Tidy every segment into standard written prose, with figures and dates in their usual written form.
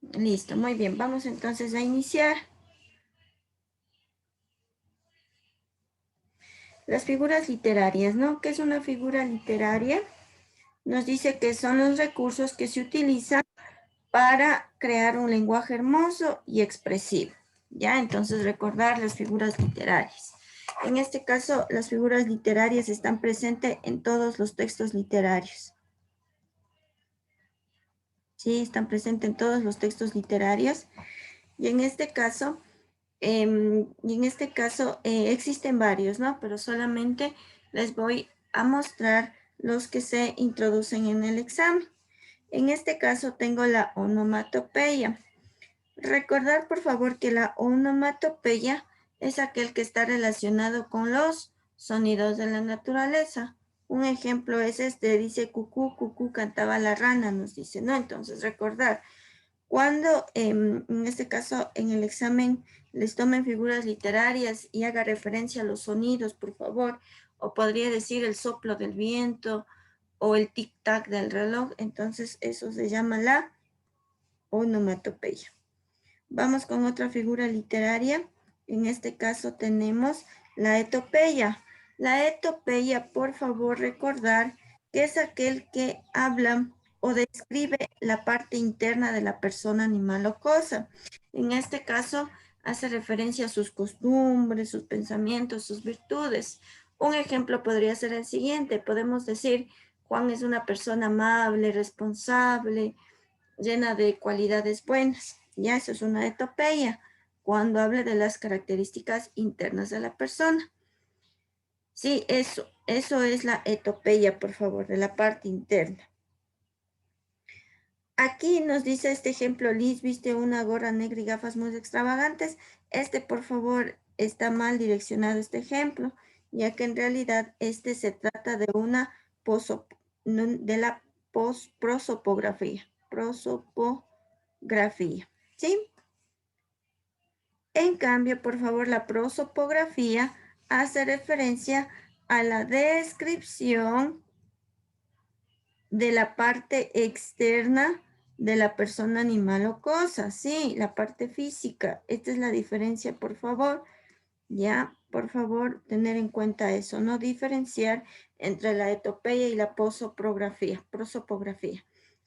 Listo, muy bien. Vamos entonces a iniciar. Las figuras literarias, ¿no? ¿Qué es una figura literaria? Nos dice que son los recursos que se utilizan para crear un lenguaje hermoso y expresivo. ¿Ya? Entonces recordar las figuras literarias. En este caso, las figuras literarias están presentes en todos los textos literarios. Sí, están presentes en todos los textos literarios. Y en este caso, existen varios, ¿no? Pero solamente les voy a mostrar los que se introducen en el examen. En este caso tengo la onomatopeya. Recordar, por favor, que la onomatopeya es aquel que está relacionado con los sonidos de la naturaleza. Un ejemplo es este, dice cucú, cucú, cantaba la rana, nos dice, ¿no? Entonces, recordar, cuando en este caso en el examen les tomen figuras literarias y haga referencia a los sonidos, por favor, o podría decir el soplo del viento o el tic-tac del reloj, entonces eso se llama la onomatopeya. Vamos con otra figura literaria. En este caso tenemos la etopeya. La etopeya, por favor, recordar que es aquel que habla o describe la parte interna de la persona, animal o cosa. En este caso, hace referencia a sus costumbres, sus pensamientos, sus virtudes. Un ejemplo podría ser el siguiente. Podemos decir, Juan es una persona amable, responsable, llena de cualidades buenas. Ya eso es una etopeya, cuando hable de las características internas de la persona. Sí, eso es la etopeya, por favor, de la parte interna. Aquí nos dice este ejemplo, Liz viste una gorra negra y gafas muy extravagantes. Por favor, está mal direccionado este ejemplo, ya que en realidad se trata de una de la prosopografía. Prosopografía, ¿sí? En cambio, por favor, la prosopografía hace referencia a la descripción de la parte externa de la persona, animal o cosa, sí, la parte física. Esta es la diferencia, por favor. Ya, por favor, tener en cuenta eso, no diferenciar entre la etopeya y la prosopografía.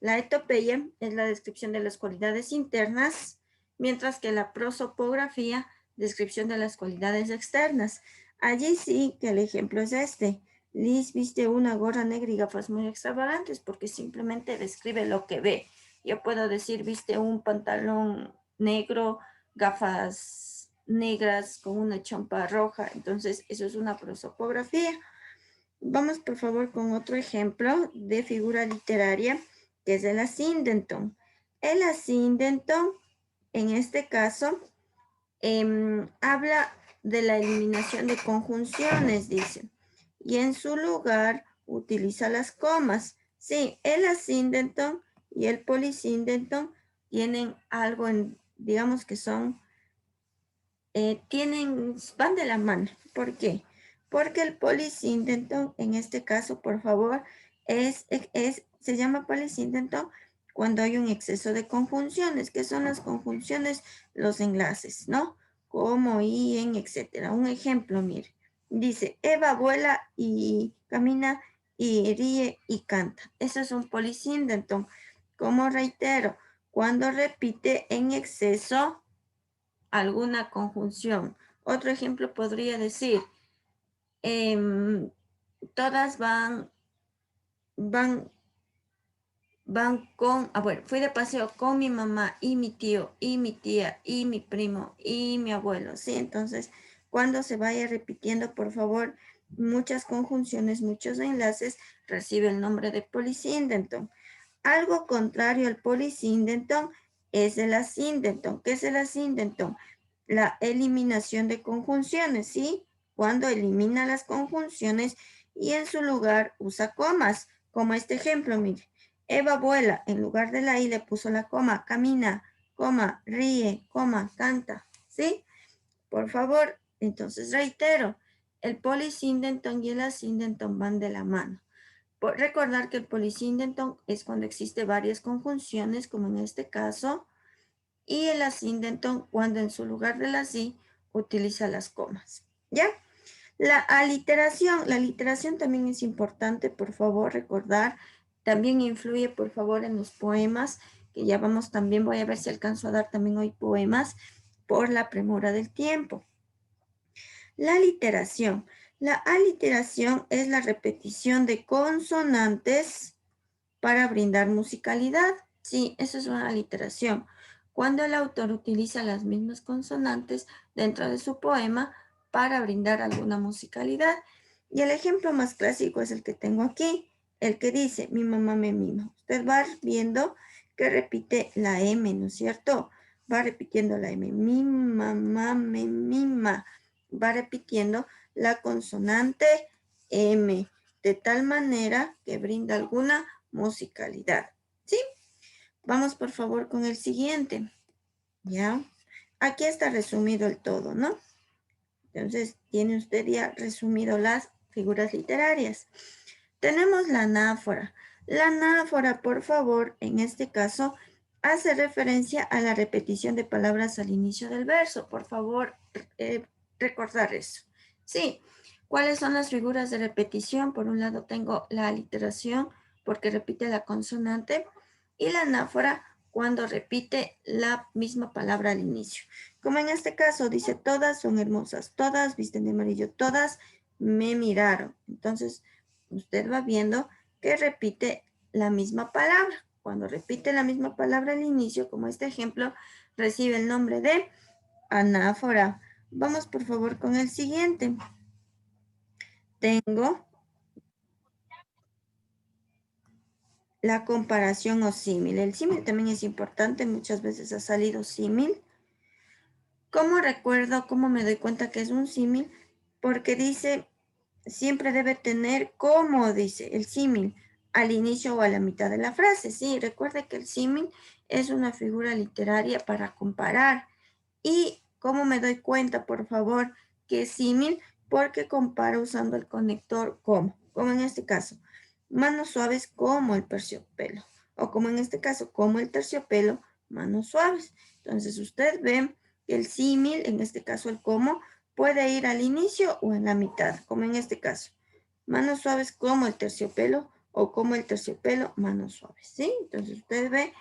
La etopeya es la descripción de las cualidades internas, mientras que la prosopografía, descripción de las cualidades externas. Allí sí que el ejemplo es este. Liz viste una gorra negra y gafas muy extravagantes porque simplemente describe lo que ve. Yo puedo decir, viste un pantalón negro, gafas negras con una chompa roja. Entonces, eso es una prosopografía. Vamos, por favor, con otro ejemplo de figura literaria, que es el asíndenton. El asíndenton, en este caso, habla de la eliminación de conjunciones, dice, y en su lugar utiliza las comas. Sí, el asíndenton y el polisíndenton tienen algo digamos que son, van de la mano. ¿Por qué? Porque el polisíndenton, en este caso, por favor, se llama polisíndenton cuando hay un exceso de conjunciones. ¿Qué son las conjunciones? Los enlaces, ¿no? Como, y, en, etcétera. Un ejemplo, mire. Dice, Eva vuela y camina y ríe y canta. Eso es un polisíndenton. Como reitero, cuando repite en exceso alguna conjunción. Otro ejemplo podría decir, todas van con, bueno, fui de paseo con mi mamá y mi tío y mi tía y mi primo y mi abuelo, ¿sí? Entonces, cuando se vaya repitiendo, por favor, muchas conjunciones, muchos enlaces, recibe el nombre de polisíndenton. Algo contrario al polisíndenton es el asíndenton. ¿Qué es el asíndenton? La eliminación de conjunciones, ¿sí? Cuando elimina las conjunciones y en su lugar usa comas, como este ejemplo, mire. Eva vuela, en lugar de la I le puso la coma, camina, coma, ríe, coma, canta, ¿sí? Por favor, entonces reitero, el polisíndenton y el asíndenton van de la mano. Recordar que el polisíndenton es cuando existe varias conjunciones, como en este caso, y el ascendento cuando en su lugar de la sí utiliza las comas. ¿Ya? La aliteración también es importante, por favor, recordar. También influye, por favor, en los poemas, que ya vamos también, voy a ver si alcanzo a dar también hoy poemas por la premura del tiempo. La aliteración. La aliteración es la repetición de consonantes para brindar musicalidad. Sí, eso es una aliteración. Cuando el autor utiliza las mismas consonantes dentro de su poema para brindar alguna musicalidad. Y el ejemplo más clásico es el que tengo aquí, el que dice, mi mamá me mima. Usted va viendo que repite la M, ¿no es cierto? Va repitiendo la M, mi mamá me mima. Va repitiendo la consonante M, de tal manera que brinda alguna musicalidad. ¿Sí? Vamos por favor con el siguiente. ¿Ya? Aquí está resumido el todo, ¿no? Entonces, tiene usted ya resumido las figuras literarias. Tenemos la anáfora. La anáfora, por favor, en este caso, hace referencia a la repetición de palabras al inicio del verso. Por favor, recordar eso. Sí. ¿Cuáles son las figuras de repetición? Por un lado tengo la aliteración, porque repite la consonante, y la anáfora cuando repite la misma palabra al inicio. Como en este caso dice, todas son hermosas, todas visten de amarillo, todas me miraron. Entonces, usted va viendo que repite la misma palabra. Cuando repite la misma palabra al inicio, como este ejemplo, recibe el nombre de anáfora. Vamos por favor con el siguiente. Tengo la comparación o símil. El símil también es importante, muchas veces ha salido símil. ¿Cómo recuerdo, cómo me doy cuenta que es un símil? Porque dice, siempre debe tener como, dice, el símil, al inicio o a la mitad de la frase. Sí, recuerde que el símil es una figura literaria para comparar. ¿Y cómo me doy cuenta, por favor, que es símil? Porque comparo usando el conector como en este caso, manos suaves como el terciopelo, o como en este caso, como el terciopelo, manos suaves. Entonces usted ve que el símil, en este caso el como, puede ir al inicio o en la mitad, como en este caso. Manos suaves como el terciopelo o como el terciopelo, manos suaves, ¿sí? Entonces usted ve,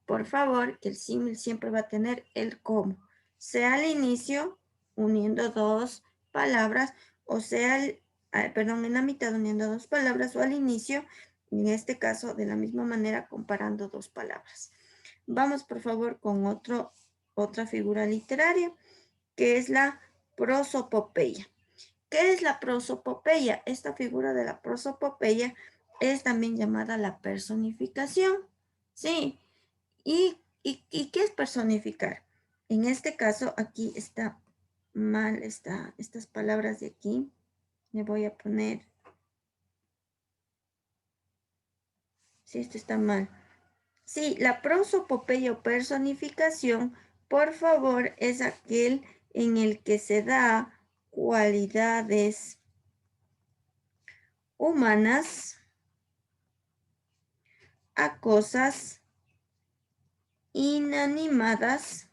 por favor, que el símil siempre va a tener el como, sea al inicio uniendo dos palabras o sea, en la mitad uniendo dos palabras o al inicio, en este caso de la misma manera comparando dos palabras. Vamos por favor con otra figura literaria que es la prosopopeya. ¿Qué es la prosopopeya? Esta figura de la prosopopeya es también llamada la personificación. Sí. ¿Y qué es personificar? En este caso, aquí está mal, estas palabras de aquí. Le voy a poner, sí, esto está mal. Sí, la prosopopeya o personificación, por favor, es aquel en el que se da cualidades humanas a cosas inanimadas,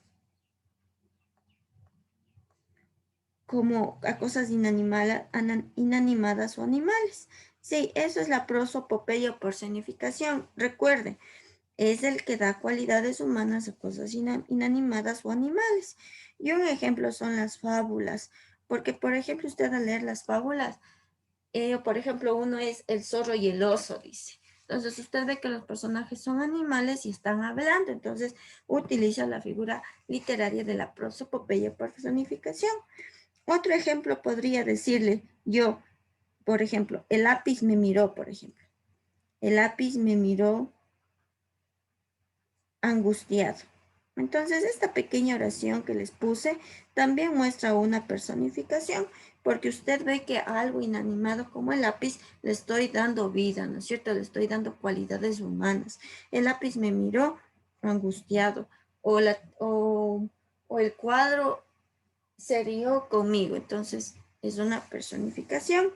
como a cosas inanimadas o animales. Sí, eso es la prosopopeya o personificación. Recuerde, es el que da cualidades humanas a cosas inanimadas o animales. Y un ejemplo son las fábulas, porque por ejemplo usted al leer las fábulas, por ejemplo uno es el zorro y el oso, dice. Entonces usted ve que los personajes son animales y están hablando, entonces utiliza la figura literaria de la prosopopeya o personificación. Otro ejemplo podría decirle yo, por ejemplo, el lápiz me miró, por ejemplo. El lápiz me miró angustiado. Entonces, esta pequeña oración que les puse también muestra una personificación, porque usted ve que a algo inanimado como el lápiz le estoy dando vida, ¿no es cierto? Le estoy dando cualidades humanas. El lápiz me miró angustiado, o el cuadro se rió conmigo. Entonces, es una personificación.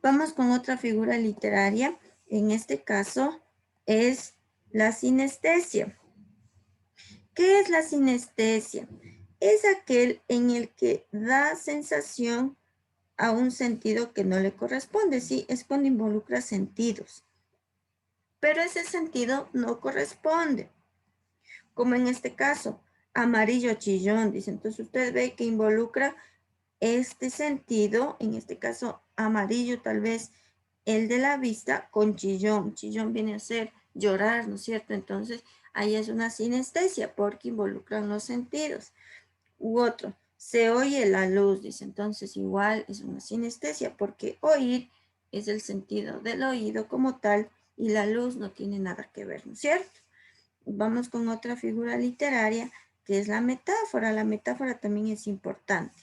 Vamos con otra figura literaria. En este caso es la sinestesia. ¿Qué es la sinestesia? Es aquel en el que da sensación a un sentido que no le corresponde, ¿sí? Es cuando involucra sentidos. Pero ese sentido no corresponde. Como en este caso, amarillo chillón, dice. Entonces usted ve que involucra este sentido, en este caso amarillo tal vez el de la vista con chillón. Chillón viene a ser llorar, ¿no es cierto? Entonces ahí es una sinestesia porque involucran los sentidos. U otro, se oye la luz, dice. Entonces igual es una sinestesia porque oír es el sentido del oído como tal y la luz no tiene nada que ver, ¿no es cierto? Vamos con otra figura literaria que es la metáfora. La metáfora también es importante.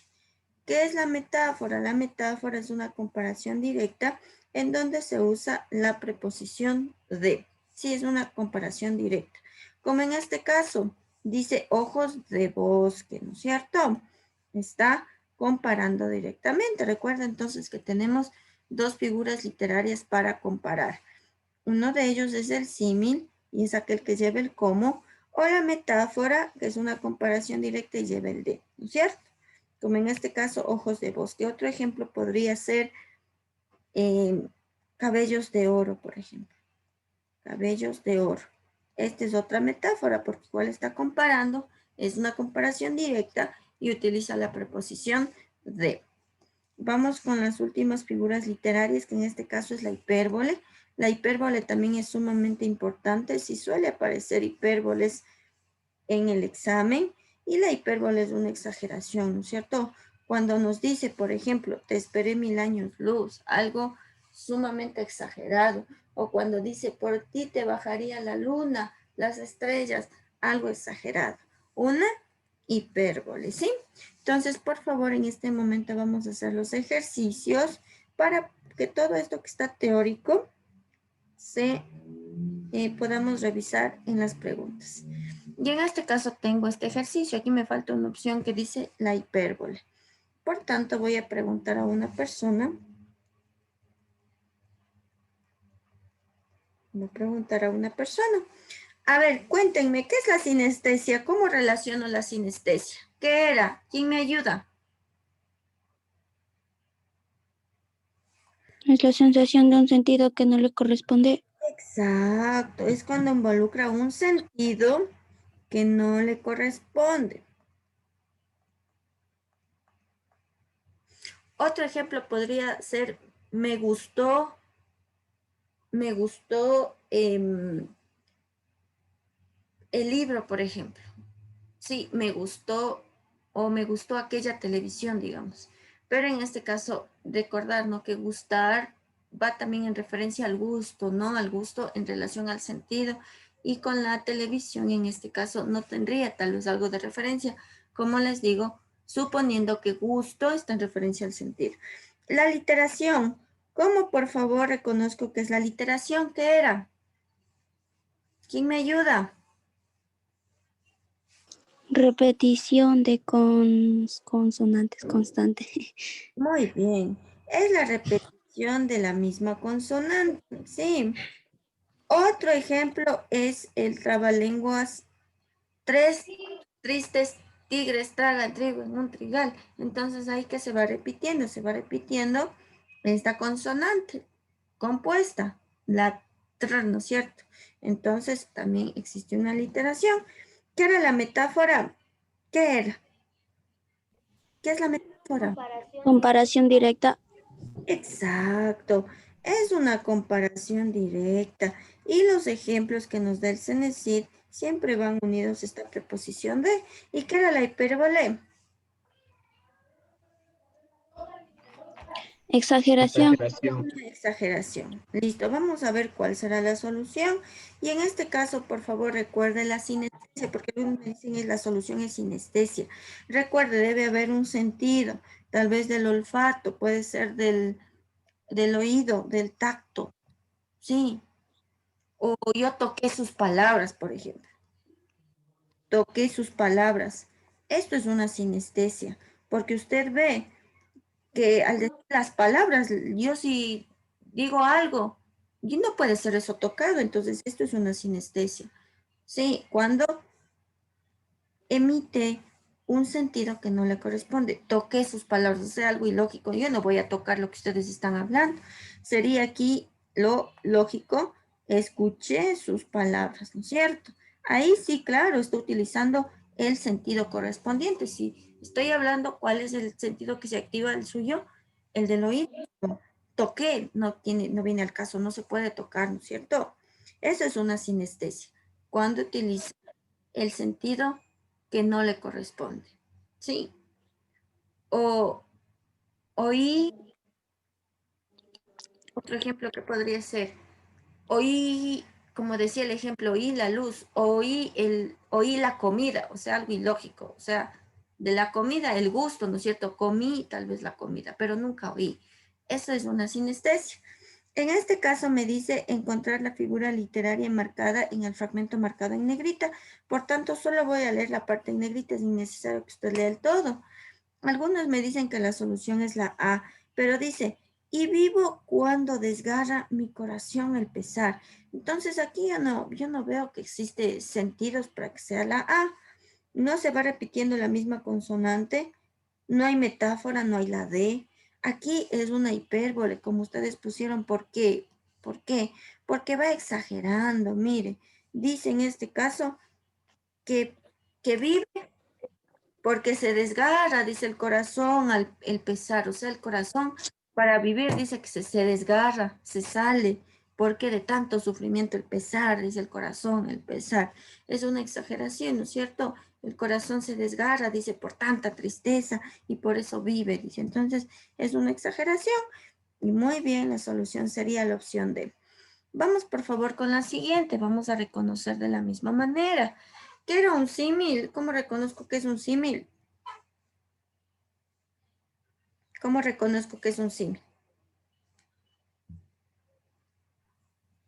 ¿Qué es la metáfora? La metáfora es una comparación directa en donde se usa la preposición de. Sí, es una comparación directa. Como en este caso, dice ojos de bosque, ¿no es cierto? Está comparando directamente. Recuerda entonces que tenemos dos figuras literarias para comparar. Uno de ellos es el símil y es aquel que lleva el cómo, o la metáfora, que es una comparación directa y lleva el de, ¿no es cierto? Como en este caso, ojos de bosque. Otro ejemplo podría ser cabellos de oro, por ejemplo. Cabellos de oro. Esta es otra metáfora porque igual está comparando, es una comparación directa y utiliza la preposición de. Vamos con las últimas figuras literarias, que en este caso es la hipérbole. La hipérbole también es sumamente importante, si suele aparecer hipérboles en el examen, y la hipérbole es una exageración, ¿no es cierto? Cuando nos dice, por ejemplo, te esperé 1000 años luz, algo sumamente exagerado, o cuando dice, por ti te bajaría la luna, las estrellas, algo exagerado. Una hipérbole, ¿sí? Entonces, por favor, en este momento vamos a hacer los ejercicios para que todo esto que está teórico se podamos revisar en las preguntas. Y en este caso tengo este ejercicio. Aquí me falta una opción que dice la hipérbole. Por tanto, voy a preguntar a una persona. Voy a preguntar a una persona. A ver, cuéntenme, ¿qué es la sinestesia? ¿Cómo relaciono la sinestesia? ¿Qué era? ¿Quién me ayuda? Es la sensación de un sentido que no le corresponde. Exacto, es cuando involucra un sentido que no le corresponde. Otro ejemplo podría ser, me gustó el libro, por ejemplo. Sí, me gustó o me gustó aquella televisión, digamos. Pero en este caso, recordar, ¿no? Que gustar va también en referencia al gusto, ¿no? Al gusto en relación al sentido. Y con la televisión, en este caso, no tendría tal vez algo de referencia. Como les digo, suponiendo que gusto está en referencia al sentido. La literación. ¿Cómo por favor reconozco que es la literación? ¿Qué era? ¿Quién me ayuda? Repetición de consonantes constante. Muy bien. Es la repetición de la misma consonante. Sí. Otro ejemplo es el trabalenguas. Tres tristes tigres tragan trigo en un trigal. Entonces ahí que se va repitiendo esta consonante compuesta, la tr, ¿no es cierto? Entonces también existe una literación. ¿Qué era la metáfora? ¿Qué era? ¿Qué es la metáfora? Comparación directa. Exacto, es una comparación directa y los ejemplos que nos da el CENESID siempre van unidos a esta preposición de. ¿Y qué era la hipérbole? Exageración. Una exageración. Listo, vamos a ver cuál será la solución. Y en este caso, por favor, recuerde la sinestesia, porque algunos me dicen que la solución es sinestesia. Recuerde, debe haber un sentido, tal vez del olfato, puede ser del oído, del tacto. Sí, o yo toqué sus palabras, por ejemplo. Toqué sus palabras. Esto es una sinestesia, porque usted ve que al decir las palabras, yo si digo algo, y no puede ser eso tocado, entonces esto es una sinestesia. Sí, cuando emite un sentido que no le corresponde. Toqué sus palabras, es algo ilógico. Yo no voy a tocar lo que ustedes están hablando. Sería aquí lo lógico, escuché sus palabras, ¿no es cierto? Ahí sí, claro, estoy utilizando el sentido correspondiente. Si estoy hablando, ¿cuál es el sentido que se activa el suyo? El del oído. Toqué, no viene al caso, no se puede tocar, ¿no es cierto? Eso es una sinestesia. Cuando utiliza el sentido que no le corresponde, ¿sí? O oí, otro ejemplo que podría ser, oí, como decía el ejemplo, oí la luz, oí la comida, o sea, algo ilógico, o sea, de la comida, el gusto, ¿no es cierto? Comí tal vez la comida, pero nunca oí. Eso es una sinestesia. En este caso me dice encontrar la figura literaria marcada en el fragmento marcado en negrita. Por tanto, solo voy a leer la parte en negrita, es innecesario que usted lea el todo. Algunos me dicen que la solución es la A, pero dice, y vivo cuando desgarra mi corazón el pesar. Entonces aquí yo no veo que existe sentidos para que sea la A. No se va repitiendo la misma consonante, no hay metáfora, no hay la D. Aquí es una hipérbole, como ustedes pusieron. ¿Por qué? ¿Por qué? Porque va exagerando. Mire, dice en este caso que, que vive porque se desgarra, dice el corazón, el pesar. O sea, el corazón para vivir dice que se desgarra, se sale. Porque de tanto sufrimiento el pesar, dice el corazón, el pesar. Es una exageración, ¿no es cierto? El corazón se desgarra, dice, por tanta tristeza y por eso vive, dice. Entonces, es una exageración y muy bien, la solución sería la opción D. Vamos, por favor, con la siguiente. Vamos a reconocer de la misma manera. ¿Qué era un símil? ¿Cómo reconozco que es un símil? ¿Cómo reconozco que es un símil?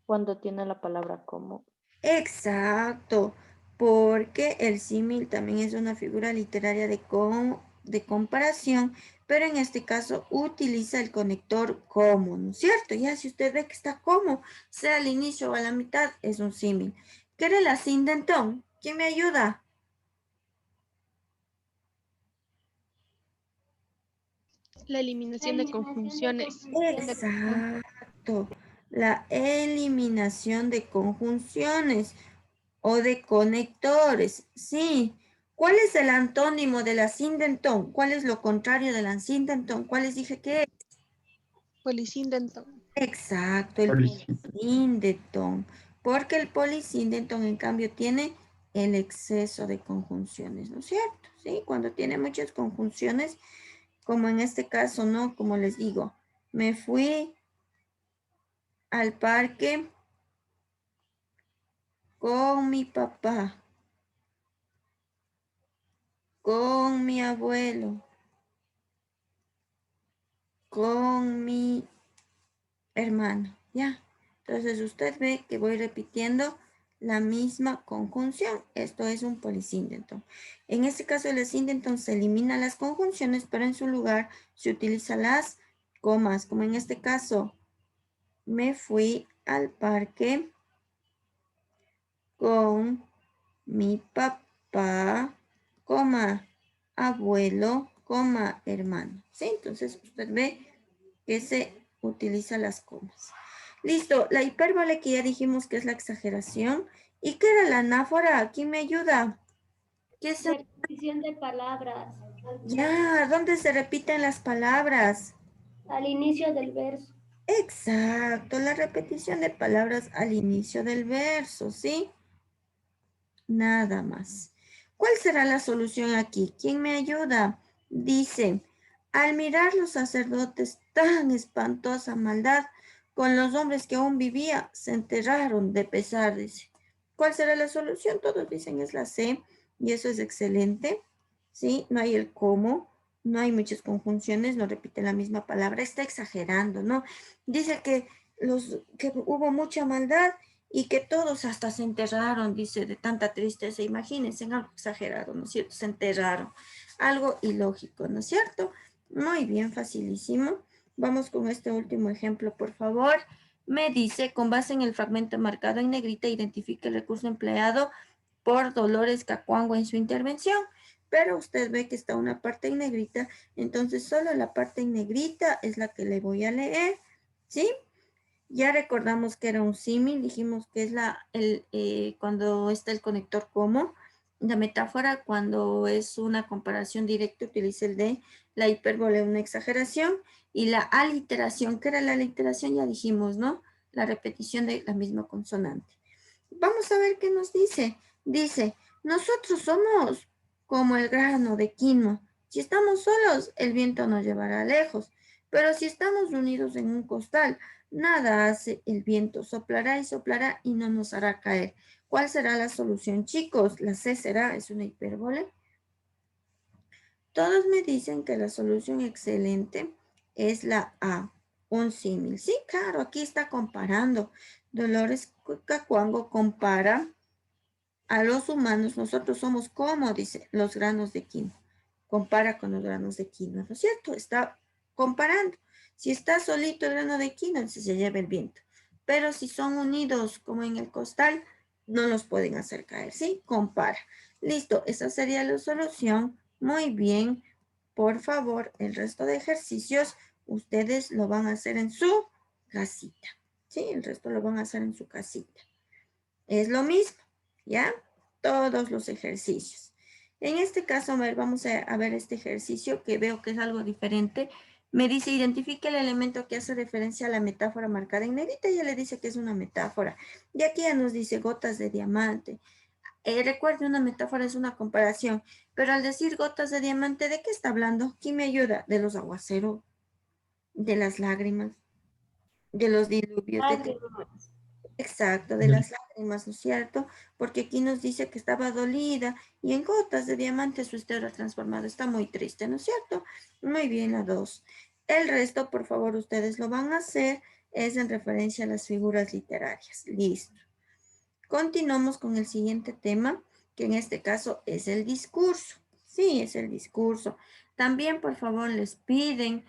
Cuando tiene la palabra como. Exacto, porque el símil también es una figura literaria de comparación, pero en este caso utiliza el conector como, ¿no es cierto? Ya si usted ve que está como, sea al inicio o a la mitad, es un símil. ¿Qué era la sindentón? ¿Quién me ayuda? La eliminación de conjunciones. Exacto, la eliminación de conjunciones o de conectores, sí. ¿Cuál es el antónimo de la sindentón? ¿Cuál es lo contrario de la sindentón? ¿Cuál les dije que es? Polisíndentón. Exacto, el polisíndetón. Porque el polisíndetón, en cambio, tiene el exceso de conjunciones, ¿no es cierto? Sí, cuando tiene muchas conjunciones, como en este caso, ¿no? Como les digo, me fui al parque con mi papá, con mi abuelo, con mi hermano, ¿ya? Entonces usted ve que voy repitiendo la misma conjunción. Esto es un polisíndetón. En este caso el síndetón se elimina las conjunciones, pero en su lugar se utilizan las comas, como en este caso, me fui al parque con mi papá, coma, abuelo, coma, hermano. ¿Sí? Entonces usted ve que se utiliza las comas. Listo, la hipérbole que ya dijimos que es la exageración. ¿Y qué era la anáfora? ¿Quién me ayuda? ¿Qué es? Repetición de palabras Ya, ¿dónde se repiten las palabras? al inicio del verso. Exacto, la repetición de palabras al inicio del verso, ¿sí? Nada más. ¿Cuál será la solución aquí? ¿Quién me ayuda? Dice, al mirar los sacerdotes tan espantosa maldad con los hombres que aún vivía, se enterraron de pesar, dice. ¿Cuál será la solución? Todos dicen es la C y eso es excelente. ¿Sí? No hay el cómo, no hay muchas conjunciones, no repite la misma palabra, está exagerando, ¿no? Dice que hubo mucha maldad y que todos hasta se enterraron, dice, de tanta tristeza. Imagínense, algo exagerado, ¿no es cierto? Se enterraron. Algo ilógico, ¿no es cierto? Muy bien, facilísimo. Vamos con este último ejemplo, por favor. Me dice, con base en el fragmento marcado en negrita, identifique el recurso empleado por Dolores Cacuango en su intervención. Pero usted ve que está una parte en negrita, entonces solo la parte en negrita es la que le voy a leer, ¿sí? Ya recordamos que era un símil, dijimos que es cuando está el conector como. La metáfora, cuando es una comparación directa, utiliza el de la hipérbole, una exageración. Y la aliteración, ¿qué era la aliteración? Ya dijimos, ¿no? La repetición de la misma consonante. Vamos a ver qué nos dice. Dice, nosotros somos como el grano de quino. Si estamos solos, el viento nos llevará lejos. Pero si estamos unidos en un costal, nada hace el viento, soplará y no nos hará caer. ¿Cuál será la solución, chicos? La C será, es una hipérbole. Todos me dicen que la solución excelente es la A, un símil. Sí, claro, aquí está comparando. Dolores Cacuango compara a los humanos, nosotros somos como, dice, los granos de quinoa. Compara con los granos de quinoa, ¿no es cierto? Está comparando. Si está solito el grano de quinoa, entonces se lleva el viento. Pero si son unidos como en el costal, no los pueden hacer caer, ¿sí? Compara. Listo, esa sería la solución. Muy bien. Por favor, el resto de ejercicios ustedes lo van a hacer en su casita. ¿Sí? El resto lo van a hacer en su casita. Es lo mismo, ¿ya? Todos los ejercicios. En este caso, vamos a ver este ejercicio que veo que es algo diferente. Me dice, identifique el elemento que hace referencia a la metáfora marcada en negrita. Ya le dice que es una metáfora. Y aquí ya nos dice gotas de diamante. Recuerde, una metáfora es una comparación. Pero al decir gotas de diamante, ¿de qué está hablando? ¿Quién me ayuda? De los aguaceros, de las lágrimas, de los diluvios, ¿de qué? Exacto, de las lágrimas, ¿no es cierto? Porque aquí nos dice que estaba dolida y en gotas de diamante su estero transformado. Está muy triste, ¿no es cierto? Muy bien, la 2. El resto, por favor, ustedes lo van a hacer, es en referencia a las figuras literarias. Listo. Continuamos con el siguiente tema, que en este caso es el discurso. Sí, es el discurso. También, por favor, les piden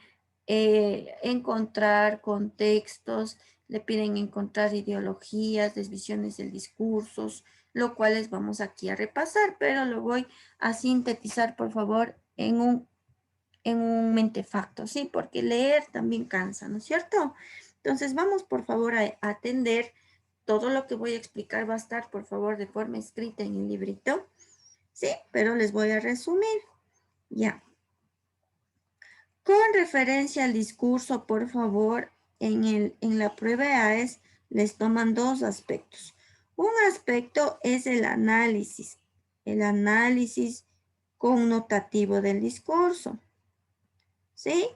encontrar contextos, le piden encontrar ideologías, desvisiones del discurso, lo cual les vamos aquí a repasar, pero lo voy a sintetizar, por favor, en un mentefacto, ¿sí? Porque leer también cansa, ¿no es cierto? Entonces, vamos, por favor, a atender. Todo lo que voy a explicar va a estar, por favor, de forma escrita en el librito, ¿sí? Pero les voy a resumir. Ya. Con referencia al discurso, por favor, en la prueba AES les toman dos aspectos. Un aspecto es el análisis connotativo del discurso, ¿sí?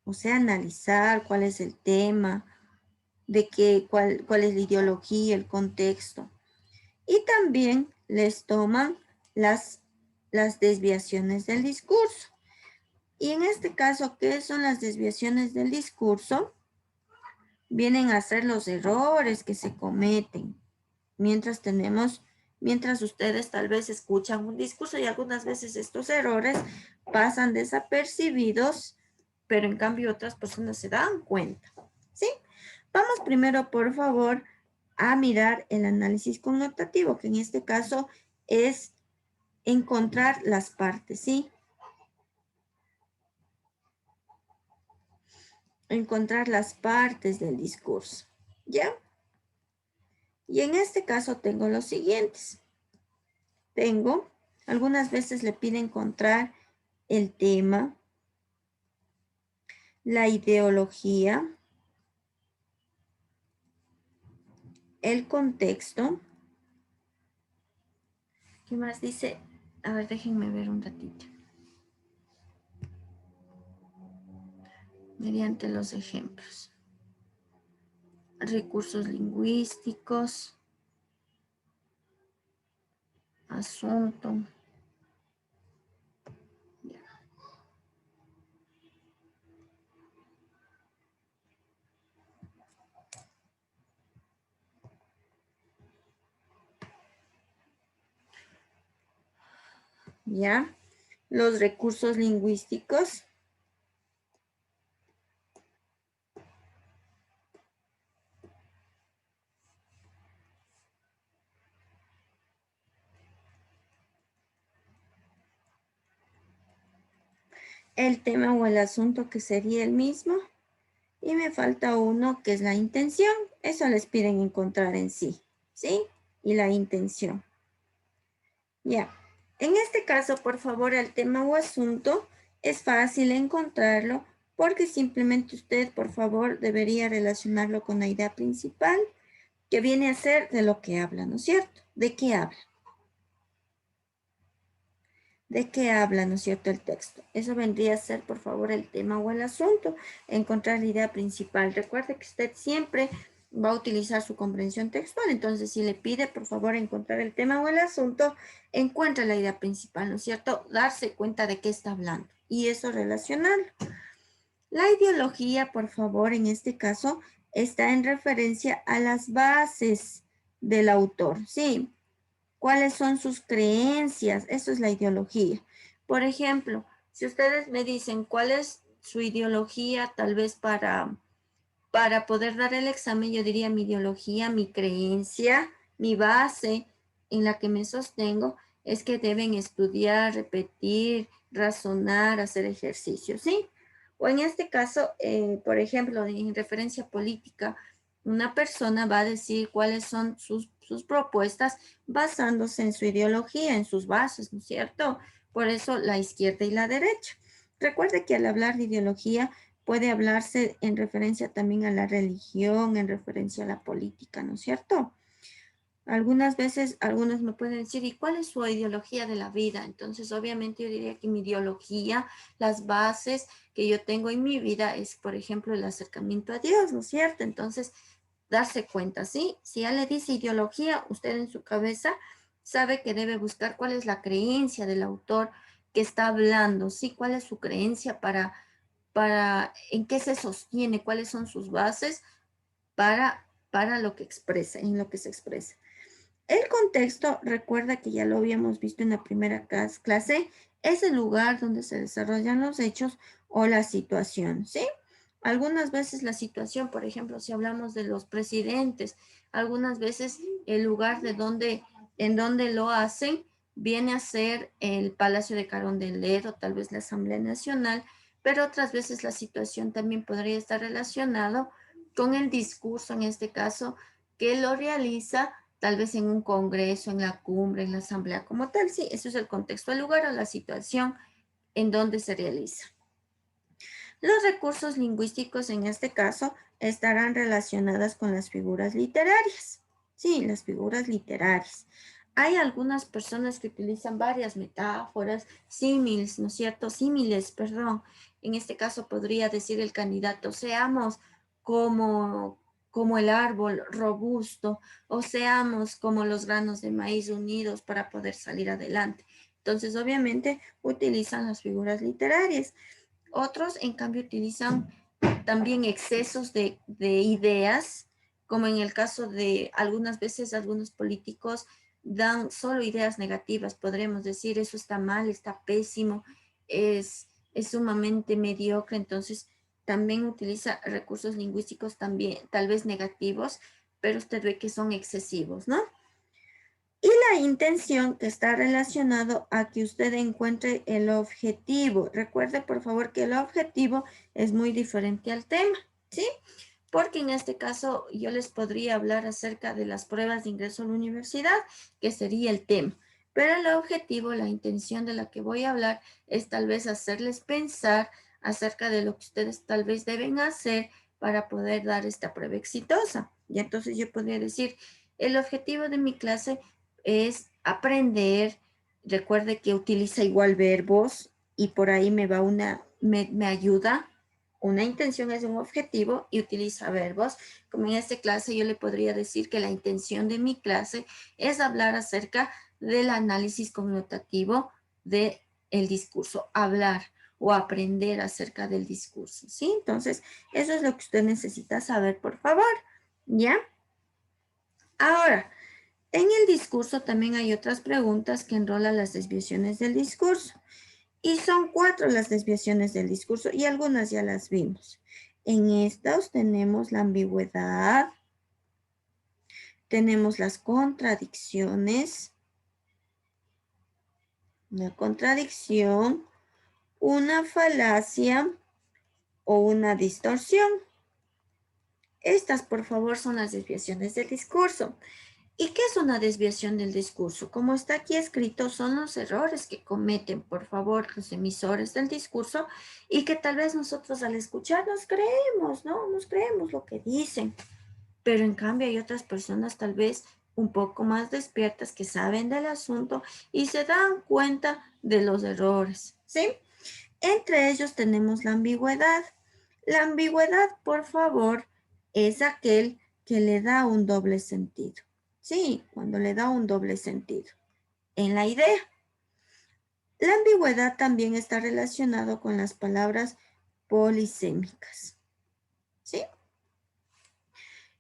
O sea, analizar cuál es el tema, cuál es la ideología, el contexto. Y también les toman las desviaciones del discurso. Y en este caso, ¿qué son las desviaciones del discurso? Vienen a ser los errores que se cometen mientras ustedes tal vez escuchan un discurso y algunas veces estos errores pasan desapercibidos, pero en cambio otras personas se dan cuenta, ¿sí? Vamos primero, por favor, a mirar el análisis connotativo, que en este caso es encontrar las partes, ¿sí? Encontrar las partes del discurso, ¿ya? Y en este caso tengo los siguientes. Algunas veces le pide encontrar el tema, la ideología, el contexto. ¿Qué más dice? A ver, déjenme ver un ratito. Mediante los ejemplos. Recursos lingüísticos, asunto. Ya. ¿Ya? Los recursos lingüísticos. el tema o el asunto que sería el mismo. Y me falta uno que es la intención. Eso les piden encontrar en sí, ¿sí? Y la intención. Ya. En este caso, por favor, el tema o asunto es fácil encontrarlo porque simplemente usted, por favor, debería relacionarlo con la idea principal que viene a ser de lo que habla, ¿no es cierto? ¿De qué habla? ¿De qué habla, no es cierto, el texto? Eso vendría a ser, por favor, el tema o el asunto. Encontrar la idea principal. Recuerde que usted siempre va a utilizar su comprensión textual. Entonces, si le pide, por favor, encontrar el tema o el asunto, encuentra la idea principal, ¿no es cierto? Darse cuenta de qué está hablando. Y eso relacionarlo. La ideología, por favor, en este caso, está en referencia a las bases del autor. Sí. ¿Cuáles son sus creencias? Eso es la ideología. Por ejemplo, si ustedes me dicen cuál es su ideología, tal vez para poder dar el examen, yo diría mi ideología, mi creencia, mi base en la que me sostengo, es que deben estudiar, repetir, razonar, hacer ejercicio, ¿sí? O en este caso, por ejemplo, en referencia política, una persona va a decir cuáles son sus propuestas basándose en su ideología, en sus bases, ¿no es cierto? Por eso la izquierda y la derecha. Recuerde que al hablar de ideología puede hablarse en referencia también a la religión, en referencia a la política, ¿no es cierto? Algunas veces algunos me pueden decir, ¿y cuál es su ideología de la vida? Entonces, obviamente yo diría que mi ideología, las bases que yo tengo en mi vida es, por ejemplo, el acercamiento a Dios, ¿no es cierto? Entonces, darse cuenta, ¿sí? Si ya le dice ideología, usted en su cabeza sabe que debe buscar cuál es la creencia del autor que está hablando, ¿sí? ¿Cuál es su creencia para en qué se sostiene, cuáles son sus bases para lo que expresa, en lo que se expresa? El contexto, recuerda que ya lo habíamos visto en la primera clase, es el lugar donde se desarrollan los hechos o la situación, ¿sí? Algunas veces la situación, por ejemplo, si hablamos de los presidentes, algunas veces el lugar en donde lo hacen viene a ser el Palacio de Carondelet o tal vez la Asamblea Nacional, pero otras veces la situación también podría estar relacionado con el discurso, en este caso, que lo realiza tal vez en un congreso, en la cumbre, en la asamblea como tal. Sí, eso es el contexto, el lugar o la situación en donde se realiza. Los recursos lingüísticos en este caso estarán relacionadas con las figuras literarias. Sí, las figuras literarias. Hay algunas personas que utilizan varias metáforas, símiles, ¿no es cierto? Símiles, perdón. En este caso podría decir el candidato, seamos como el árbol robusto o seamos como los granos de maíz unidos para poder salir adelante. Entonces, obviamente, utilizan las figuras literarias. Otros, en cambio, utilizan también excesos de ideas, como en el caso de algunas veces algunos políticos dan solo ideas negativas, podremos decir, eso está mal, está pésimo, es sumamente mediocre, entonces también utiliza recursos lingüísticos también, tal vez negativos, pero usted ve que son excesivos, ¿no? Y la intención que está relacionado a que usted encuentre el objetivo. Recuerde, por favor, que el objetivo es muy diferente al tema, ¿sí? Porque en este caso yo les podría hablar acerca de las pruebas de ingreso a la universidad, que sería el tema. Pero el objetivo, la intención de la que voy a hablar es tal vez hacerles pensar acerca de lo que ustedes tal vez deben hacer para poder dar esta prueba exitosa. Y entonces yo podría decir, el objetivo de mi clase es aprender. Recuerde que utiliza igual verbos y por ahí me va me ayuda. Una intención es un objetivo y utiliza verbos. Como en esta clase yo le podría decir que la intención de mi clase es hablar acerca del análisis connotativo del discurso, hablar o aprender acerca del discurso, ¿sí? Entonces, eso es lo que usted necesita saber, por favor, ¿ya? Ahora, en el discurso también hay otras preguntas que enrolan las desviaciones del discurso. Y son 4 las desviaciones del discurso y algunas ya las vimos. En estas tenemos la ambigüedad, tenemos las contradicciones, la contradicción, una falacia o una distorsión. Estas, por favor, son las desviaciones del discurso. ¿Y qué es una desviación del discurso? Como está aquí escrito, son los errores que cometen, por favor, los emisores del discurso y que tal vez nosotros al escuchar nos creemos, ¿no? Nos creemos lo que dicen. Pero en cambio hay otras personas tal vez un poco más despiertas que saben del asunto y se dan cuenta de los errores, ¿sí? Entre ellos tenemos la ambigüedad. La ambigüedad, por favor, es aquel que le da un doble sentido. Sí, cuando le da un doble sentido en la idea. La ambigüedad también está relacionado con las palabras polisémicas. ¿Sí?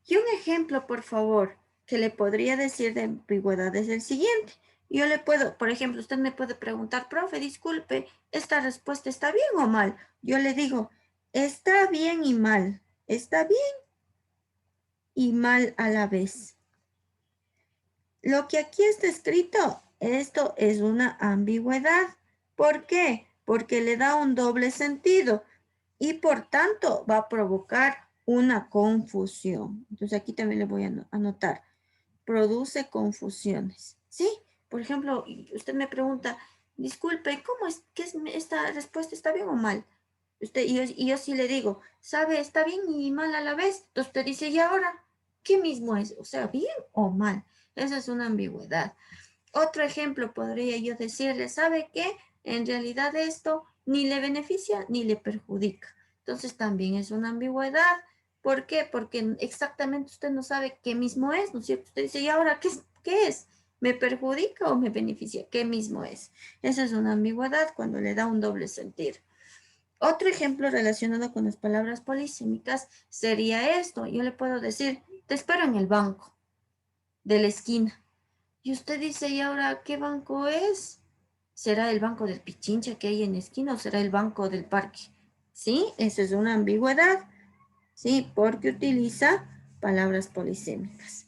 Y un ejemplo, por favor, que le podría decir de ambigüedad es el siguiente. Yo le puedo, por ejemplo, usted me puede preguntar, profe, disculpe, ¿esta respuesta está bien o mal? Yo le digo, está bien y mal. Está bien y mal a la vez. Lo que aquí está escrito, esto es una ambigüedad. ¿Por qué? Porque le da un doble sentido y por tanto va a provocar una confusión. Entonces aquí también le voy a anotar. Produce confusiones. ¿Sí? Por ejemplo, usted me pregunta, disculpe, ¿cómo es que esta respuesta está bien o mal? Y yo sí le digo, ¿sabe? Está bien y mal a la vez. Entonces usted dice, ¿y ahora qué mismo es? O sea, ¿bien o mal? Esa es una ambigüedad. Otro ejemplo podría yo decirle, ¿sabe qué? En realidad esto ni le beneficia ni le perjudica. Entonces también es una ambigüedad. ¿Por qué? Porque exactamente usted no sabe qué mismo es, ¿no es cierto? Usted dice, ¿y ahora qué es? ¿Me perjudica o me beneficia? ¿Qué mismo es? Esa es una ambigüedad cuando le da un doble sentido. Otro ejemplo relacionado con las palabras polisémicas sería esto. Yo le puedo decir, te espero en el banco de la esquina. Y usted dice, ¿y ahora qué banco es? ¿Será el banco del Pichincha que hay en la esquina o será el banco del parque? ¿Sí? Esa es una ambigüedad. ¿Sí? Porque utiliza palabras polisémicas.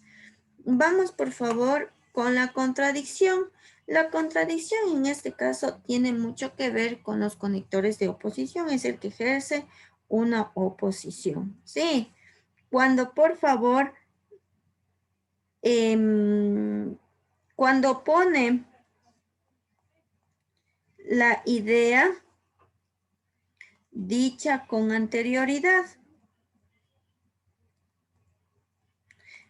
Vamos, por favor, con la contradicción. La contradicción en este caso tiene mucho que ver con los conectores de oposición. Es el que ejerce una oposición. ¿Sí? Cuando, por favor, cuando pone la idea dicha con anterioridad.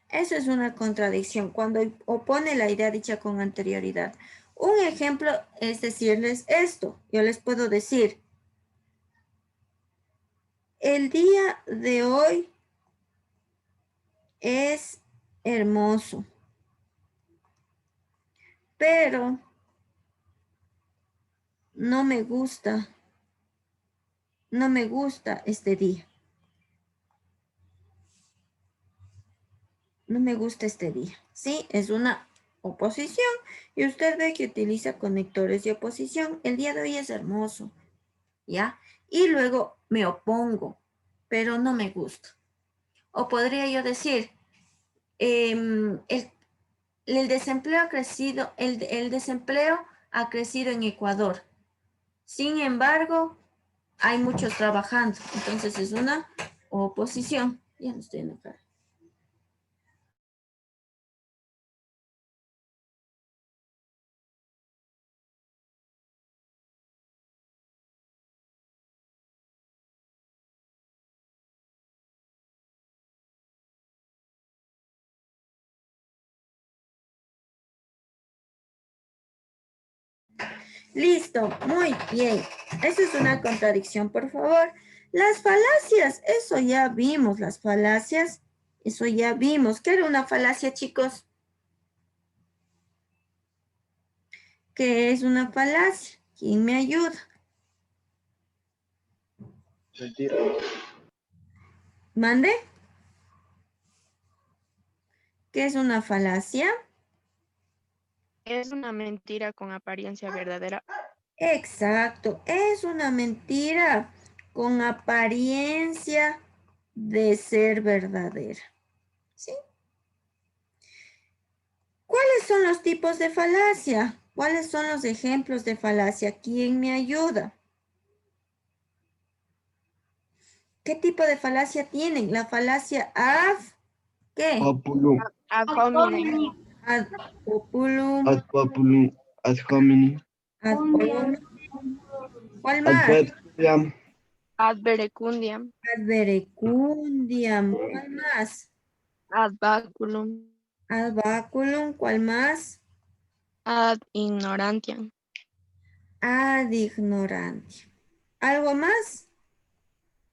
Eso es una contradicción, cuando opone la idea dicha con anterioridad. Un ejemplo es decirles esto. Yo les puedo decir, el día de hoy es hermoso, pero no me gusta este día. No me gusta este día. Sí, es una oposición y usted ve que utiliza conectores de oposición. El día de hoy es hermoso, ¿ya? Y luego me opongo, pero no me gusta. O podría yo decir, el desempleo ha crecido, el desempleo ha crecido en Ecuador. Sin embargo, hay muchos trabajando. Entonces es una oposición. Ya no estoy enojada. Listo, muy bien. Esa es una contradicción, por favor. Las falacias, eso ya vimos, las falacias, eso ya vimos. ¿Qué era una falacia, chicos? ¿Qué es una falacia? ¿Quién me ayuda? Mentira. ¿Mande? ¿Qué es una falacia? Es una mentira con apariencia verdadera. Exacto, es una mentira con apariencia de ser verdadera. ¿Sí? ¿Cuáles son los tipos de falacia? ¿Cuáles son los ejemplos de falacia? ¿Quién me ayuda? ¿Qué tipo de falacia tienen? La falacia ad, ¿qué? Populum. Ad hominem. Ad populum, Ad populum. Ad hominem. ad hominem. ¿Cuál Ad más? verecundiam. Ad verecundiam. Ad verecundiam. ¿Cuál más? Ad baculum. Ad baculum. ¿Cuál más? Ad ignorantiam. Ad ignorantiam. ¿Algo más?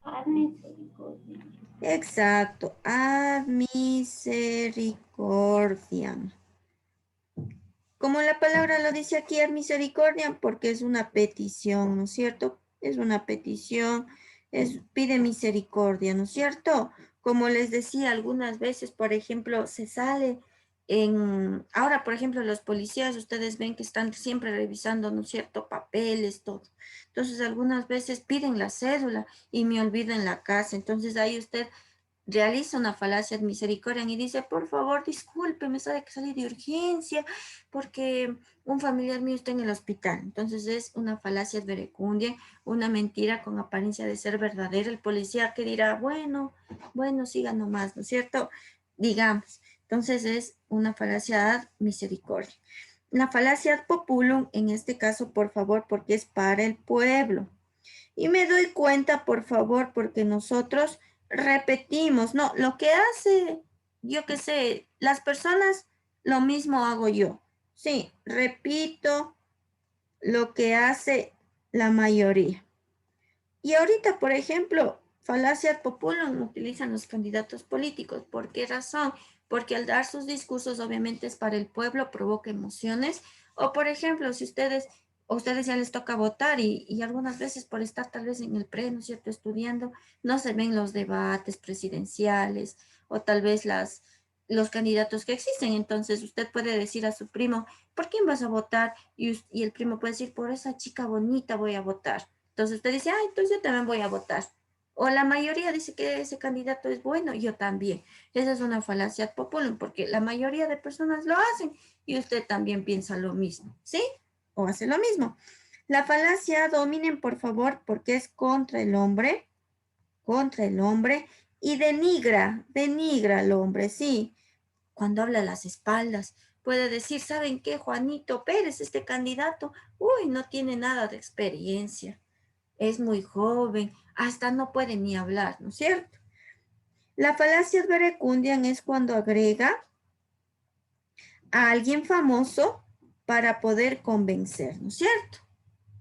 Ad misericordia. Exacto. Ad misericordiam. Como la palabra lo dice aquí, ad misericordiam, porque es una petición, ¿no es cierto? Es una petición, pide misericordia, ¿no es cierto? Como les decía algunas veces, por ejemplo, se sale ahora, por ejemplo, los policías, ustedes ven que están siempre revisando, ¿no es cierto? Papeles, todo. Entonces, algunas veces piden la cédula y me olvido en la casa. Entonces, ahí usted realiza una falacia ad misericordiam y dice, por favor, disculpe, me sabe que salí de urgencia porque un familiar mío está en el hospital. Entonces es una falacia ad verecundiam, una mentira con apariencia de ser verdadera. El policía que dirá, bueno, siga nomás, ¿no es cierto? Digamos. Entonces es una falacia ad misericordia. La falacia ad populum, en este caso, por favor, porque es para el pueblo. Y me doy cuenta, por favor, porque nosotros repetimos, no, lo que hace, yo qué sé, las personas, lo mismo hago yo. Sí, repito lo que hace la mayoría. Y ahorita, por ejemplo, falacia ad populum utilizan los candidatos políticos. ¿Por qué razón? Porque al dar sus discursos, obviamente es para el pueblo, provoca emociones. O por ejemplo, si a ustedes ya les toca votar y algunas veces por estar tal vez en el pre, ¿no es cierto?, estudiando, no se ven los debates presidenciales o tal vez los candidatos que existen. Entonces usted puede decir a su primo, ¿por quién vas a votar? Y el primo puede decir, por esa chica bonita voy a votar. Entonces usted dice, entonces yo también voy a votar. O la mayoría dice que ese candidato es bueno, yo también. Esa es una falacia ad populum, porque la mayoría de personas lo hacen y usted también piensa lo mismo, ¿sí? O hace lo mismo. La falacia ad hominem, por favor, porque es contra el hombre, y denigra al hombre, sí. Cuando habla a las espaldas, puede decir, ¿saben qué? Juanito Pérez, este candidato, no tiene nada de experiencia. Es muy joven, hasta no puede ni hablar, ¿no es cierto? La falacia ad verecundiam es cuando agrega a alguien famoso para poder convencer, ¿no es cierto?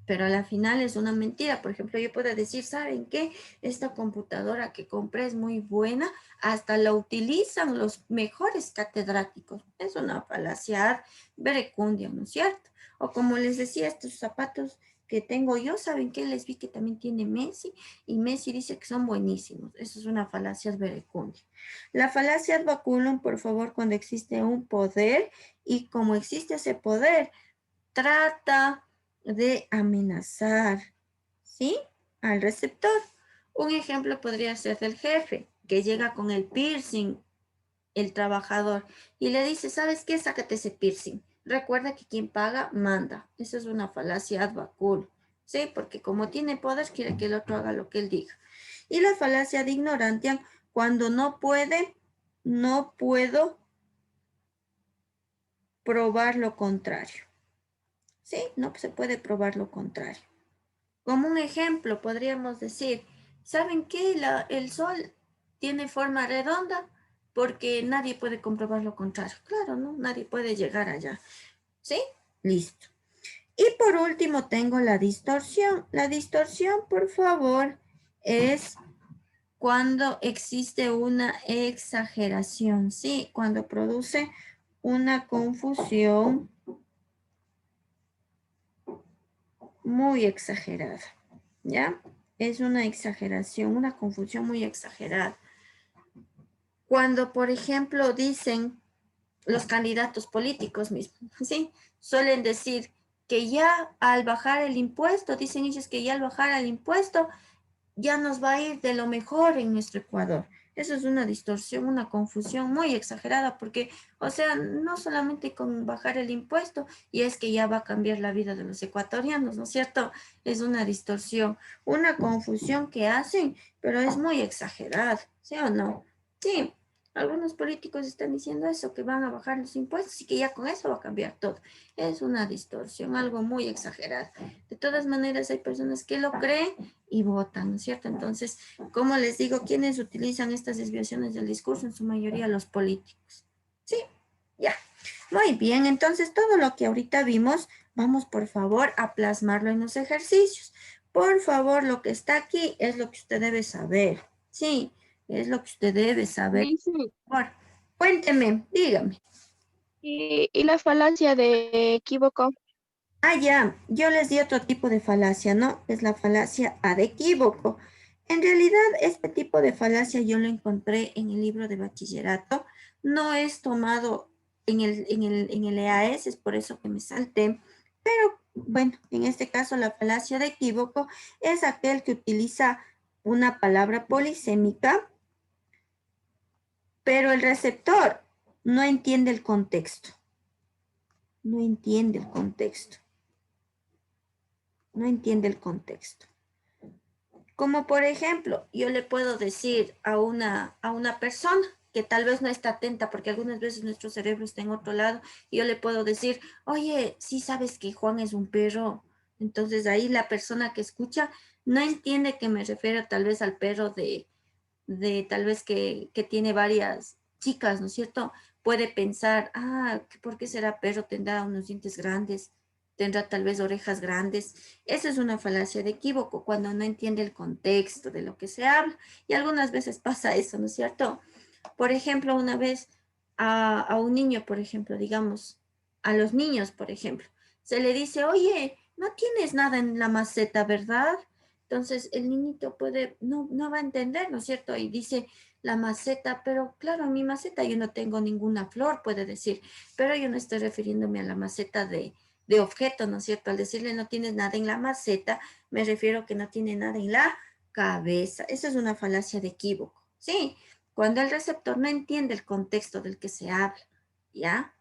Pero a la final es una mentira. Por ejemplo, yo puedo decir, ¿saben qué? Esta computadora que compré es muy buena, hasta la utilizan los mejores catedráticos. Es una falacia ad verecundiam, ¿no es cierto? O como les decía, estos zapatos que tengo yo, ¿saben qué? Les vi que también tiene Messi y Messi dice que son buenísimos. Eso es una falacia ad verecundiam. La falacia ad baculum, por favor, cuando existe un poder y como existe ese poder, trata de amenazar, ¿sí? Al receptor. Un ejemplo podría ser del jefe, que llega con el piercing, el trabajador, y le dice, ¿sabes qué? Sácate ese piercing. Recuerda que quien paga, manda. Eso es una falacia ad baculum, ¿sí? Porque como tiene poder, quiere que el otro haga lo que él diga. Y la falacia de ignorantiam, cuando no puedo probar lo contrario. Sí, no se puede probar lo contrario. Como un ejemplo, podríamos decir, ¿saben qué? El Sol tiene forma redonda porque nadie puede comprobar lo contrario. Claro, ¿no? Nadie puede llegar allá. ¿Sí? Listo. Y por último tengo la distorsión. La distorsión, por favor, es cuando existe una exageración, ¿sí? Cuando produce una confusión muy exagerada, ¿ya? Es una exageración, una confusión muy exagerada. Cuando, por ejemplo, dicen los candidatos políticos mismos, ¿sí? Suelen decir que ya al bajar el impuesto, dicen ellos que ya al bajar el impuesto, ya nos va a ir de lo mejor en nuestro Ecuador. Eso es una distorsión, una confusión muy exagerada porque, o sea, no solamente con bajar el impuesto y es que ya va a cambiar la vida de los ecuatorianos, ¿no es cierto? Es una distorsión, una confusión que hacen, pero es muy exagerada, ¿sí o no? Sí, algunos políticos están diciendo eso, que van a bajar los impuestos y que ya con eso va a cambiar todo. Es una distorsión, algo muy exagerado. De todas maneras, hay personas que lo creen y votan, ¿no es cierto? Entonces, como les digo, ¿quiénes utilizan estas desviaciones del discurso? En su mayoría los políticos. Sí, ya. Muy bien, entonces todo lo que ahorita vimos, vamos por favor a plasmarlo en los ejercicios. Por favor, lo que está aquí es lo que usted debe saber. Sí, es lo que usted debe saber. Dice, Por favor, cuénteme, dígame. y la falacia de equívoco. Ah, ya, yo les di otro tipo de falacia, ¿no? Es la falacia ad equívoco. En realidad, este tipo de falacia yo lo encontré en el libro de bachillerato. No es tomado en el EAS, es por eso que me salté. Pero bueno, en este caso la falacia de equívoco es aquel que utiliza una palabra polisémica, pero el receptor no entiende el contexto. No entiende el contexto. No entiende el contexto. Como por ejemplo, yo le puedo decir a una persona que tal vez no está atenta, porque algunas veces nuestro cerebro está en otro lado, y yo le puedo decir, oye, sí sabes que Juan es un perro. Entonces ahí la persona que escucha no entiende que me refiero tal vez al perro de tal vez que tiene varias chicas, ¿no es cierto? Puede pensar, ¿por qué será perro? Tendrá unos dientes grandes, tendrá tal vez orejas grandes. Esa es una falacia de equívoco, cuando no entiende el contexto de lo que se habla. Y algunas veces pasa eso, ¿no es cierto? Por ejemplo, una vez a un niño, por ejemplo, digamos, a los niños, por ejemplo, se le dice, oye, no tienes nada en la maceta, ¿verdad? Entonces el niñito no va a entender, ¿no es cierto? Y dice la maceta, pero claro, en mi maceta yo no tengo ninguna flor, puede decir, pero yo no estoy refiriéndome a la maceta de objeto, ¿no es cierto? Al decirle no tienes nada en la maceta, me refiero que no tiene nada en la cabeza. Esa es una falacia de equívoco, ¿sí? Cuando el receptor no entiende el contexto del que se habla, ¿ya?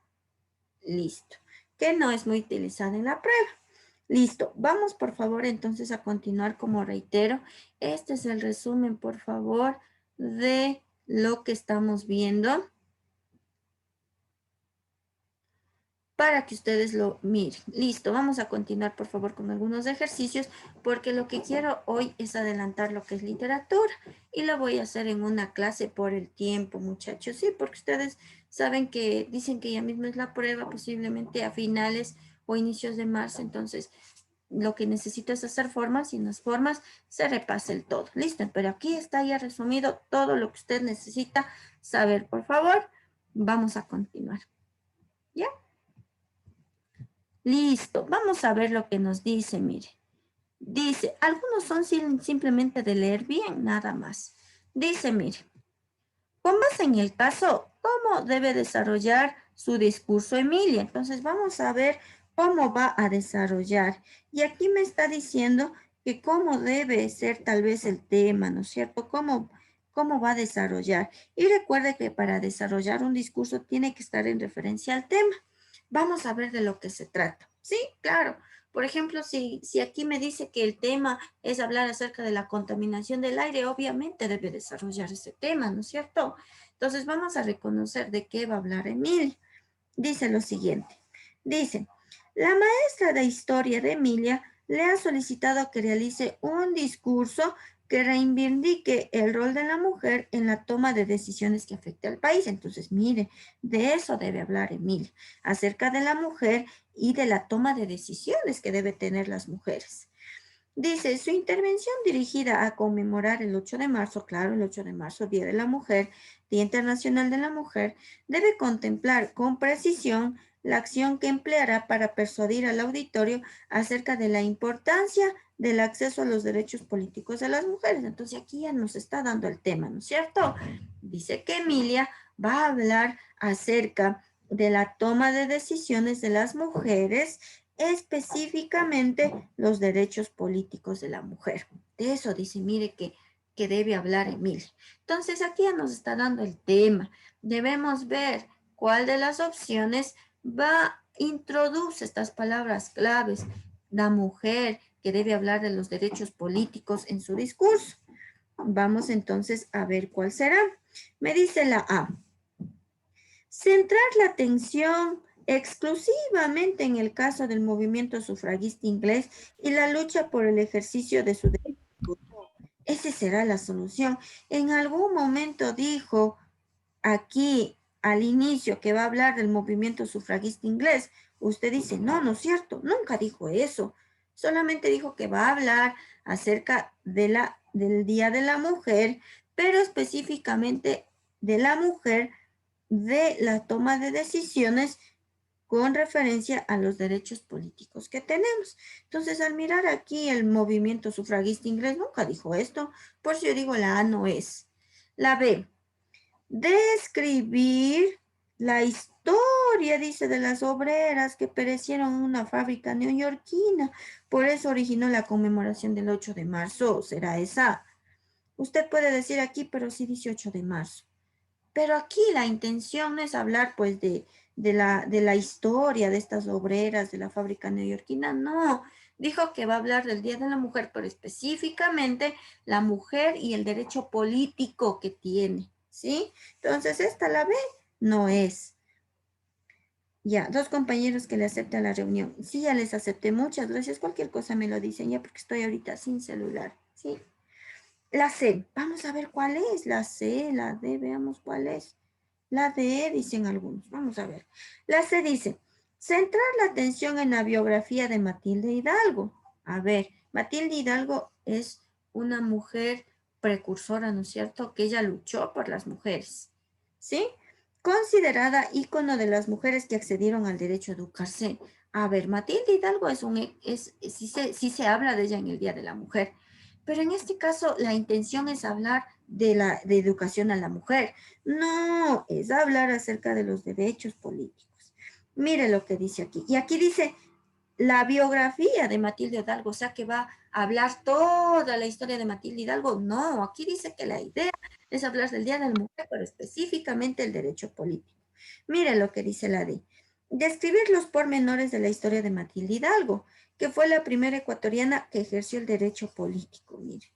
Listo. Que no es muy utilizada en la prueba. Listo. Vamos, por favor, entonces a continuar, como reitero. Este es el resumen, por favor, de lo que estamos viendo, para que ustedes lo miren. Listo, vamos a continuar por favor con algunos ejercicios, porque lo que quiero hoy es adelantar lo que es literatura y lo voy a hacer en una clase por el tiempo, muchachos, sí, porque ustedes saben que dicen que ya mismo es la prueba, posiblemente a finales o inicios de marzo, entonces lo que necesito es hacer formas y en las formas se repasa el todo. Listo, pero aquí está ya resumido todo lo que usted necesita saber, por favor. Vamos a continuar. ¿Ya? Listo, vamos a ver lo que nos dice, mire. Dice, algunos son simplemente de leer bien, nada más. Dice, mire, con base en el caso, ¿cómo debe desarrollar su discurso Emilia? Entonces vamos a ver cómo va a desarrollar. Y aquí me está diciendo que cómo debe ser tal vez el tema, ¿no es cierto? ¿Cómo va a desarrollar? Y recuerde que para desarrollar un discurso tiene que estar en referencia al tema. Vamos a ver de lo que se trata. Sí, claro. Por ejemplo, si aquí me dice que el tema es hablar acerca de la contaminación del aire, obviamente debe desarrollar ese tema, ¿no es cierto? Entonces vamos a reconocer de qué va a hablar Emilia. Dice lo siguiente. Dice, la maestra de historia de Emilia le ha solicitado que realice un discurso que reivindique el rol de la mujer en la toma de decisiones que afecte al país. Entonces, mire, de eso debe hablar Emilia, acerca de la mujer y de la toma de decisiones que debe tener las mujeres. Dice, su intervención dirigida a conmemorar el 8 de marzo, claro, el 8 de marzo, Día de la Mujer, Día Internacional de la Mujer, debe contemplar con precisión la acción que empleará para persuadir al auditorio acerca de la importancia del acceso a los derechos políticos de las mujeres. Entonces aquí ya nos está dando el tema, ¿no es cierto? Dice que Emilia va a hablar acerca de la toma de decisiones de las mujeres, específicamente los derechos políticos de la mujer. De eso dice, mire que que debe hablar Emilia. Entonces aquí ya nos está dando el tema. Debemos ver cuál de las opciones introduce estas palabras claves. La mujer que debe hablar de los derechos políticos en su discurso. Vamos entonces a ver cuál será. Me dice la A. Centrar la atención exclusivamente en el caso del movimiento sufragista inglés y la lucha por el ejercicio de su derecho. Esa será la solución. En algún momento dijo aquí al inicio que va a hablar del movimiento sufragista inglés. Usted dice, no, no es cierto, nunca dijo eso. Solamente dijo que va a hablar acerca del Día de la Mujer, pero específicamente de la mujer, de la toma de decisiones con referencia a los derechos políticos que tenemos. Entonces, al mirar aquí el movimiento sufragista inglés, nunca dijo esto, por si yo digo la A no es. La B, describir la historia, dice, de las obreras que perecieron en una fábrica neoyorquina. Por eso originó la conmemoración del 8 de marzo. ¿Será esa? Usted puede decir aquí, pero sí dice 8 de marzo. Pero aquí la intención no es hablar, pues, de la historia de estas obreras de la fábrica neoyorquina. No, dijo que va a hablar del Día de la Mujer, pero específicamente la mujer y el derecho político que tiene, ¿sí? Entonces, esta la B no es. Ya, 2 compañeros que le aceptan la reunión. Sí, ya les acepté. Muchas gracias. Cualquier cosa me lo dicen ya porque estoy ahorita sin celular, ¿sí? La C, vamos a ver cuál es. La C, la D, veamos cuál es. La D, dicen algunos. Vamos a ver. La C dice, centrar la atención en la biografía de Matilde Hidalgo. A ver, Matilde Hidalgo es una mujer precursora, ¿no es cierto? Que ella luchó por las mujeres, ¿sí? Considerada ícono de las mujeres que accedieron al derecho a educarse. A ver, Matilde Hidalgo sí se habla de ella en el Día de la Mujer, pero en este caso la intención es hablar de educación a la mujer. No, es hablar acerca de los derechos políticos. Mire lo que dice aquí. Y aquí dice la biografía de Matilde Hidalgo, o sea que va a hablar toda la historia de Matilde Hidalgo. No, aquí dice que la idea es hablar del Día de la Mujer, pero específicamente el derecho político. Mire lo que dice la D. Describir los pormenores de la historia de Matilde Hidalgo, que fue la primera ecuatoriana que ejerció el derecho político. Mire,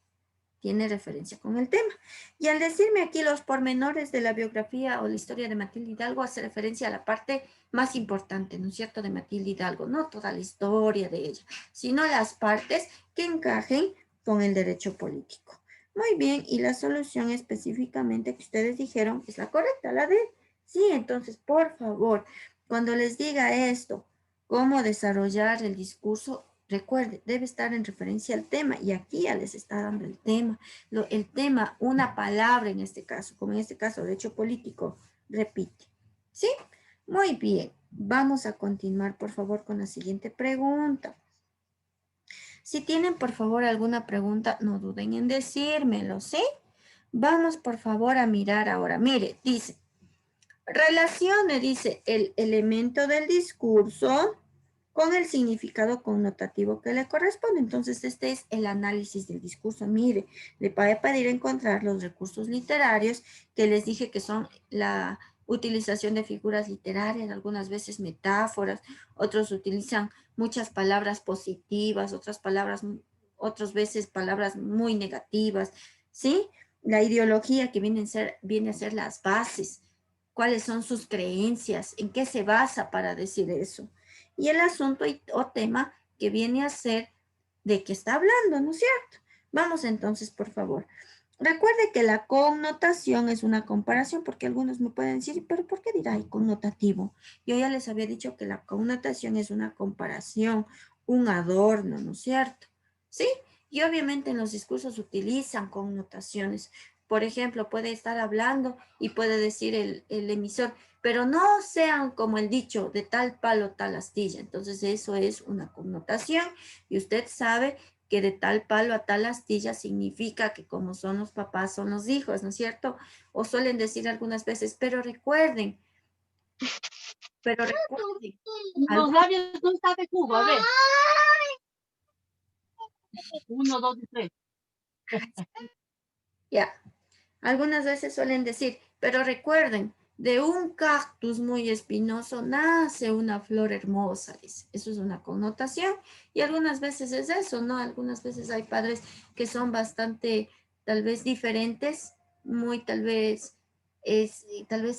tiene referencia con el tema. Y al decirme aquí los pormenores de la biografía o la historia de Matilde Hidalgo, hace referencia a la parte más importante, ¿no es cierto?, de Matilde Hidalgo, no toda la historia de ella, sino las partes que encajen con el derecho político. Muy bien, y la solución específicamente que ustedes dijeron es la correcta, la D. Sí, entonces, por favor, cuando les diga esto, cómo desarrollar el discurso, recuerde, debe estar en referencia al tema y aquí ya les está dando el tema. El tema, una palabra en este caso, como en este caso, derecho político, repite. ¿Sí? Muy bien. Vamos a continuar, por favor, con la siguiente pregunta. Si tienen, por favor, alguna pregunta, no duden en decírmelo, ¿sí? Vamos, por favor, a mirar ahora. Mire, dice, relacione, dice, el elemento del discurso con el significado connotativo que le corresponde. Entonces, este es el análisis del discurso. Mire, le voy a pedir encontrar los recursos literarios que les dije que son la utilización de figuras literarias, algunas veces metáforas, otros utilizan muchas palabras positivas, otras veces palabras muy negativas, ¿sí? La ideología que viene a ser las bases, cuáles son sus creencias, en qué se basa para decir eso. Y el asunto o tema que viene a ser de qué está hablando, ¿no es cierto? Vamos entonces, por favor. Recuerde que la connotación es una comparación, porque algunos me pueden decir, pero ¿por qué dirá ahí connotativo? Yo ya les había dicho que la connotación es una comparación, un adorno, ¿no es cierto? ¿Sí? Y obviamente en los discursos utilizan connotaciones. Por ejemplo, puede estar hablando y puede decir el emisor, pero no sean como el dicho de tal palo, tal astilla. Entonces eso es una connotación y usted sabe que de tal palo a tal astilla significa que como son los papás, son los hijos, ¿no es cierto? O suelen decir algunas veces, pero recuerden. Los labios no está de cubo, a ver. 1, 2 y 3. Ya. Algunas veces suelen decir, pero recuerden, de un cactus muy espinoso nace una flor hermosa, dice. Eso es una connotación. Y algunas veces es eso, ¿no? Algunas veces hay padres que son bastante, tal vez, diferentes, muy tal vez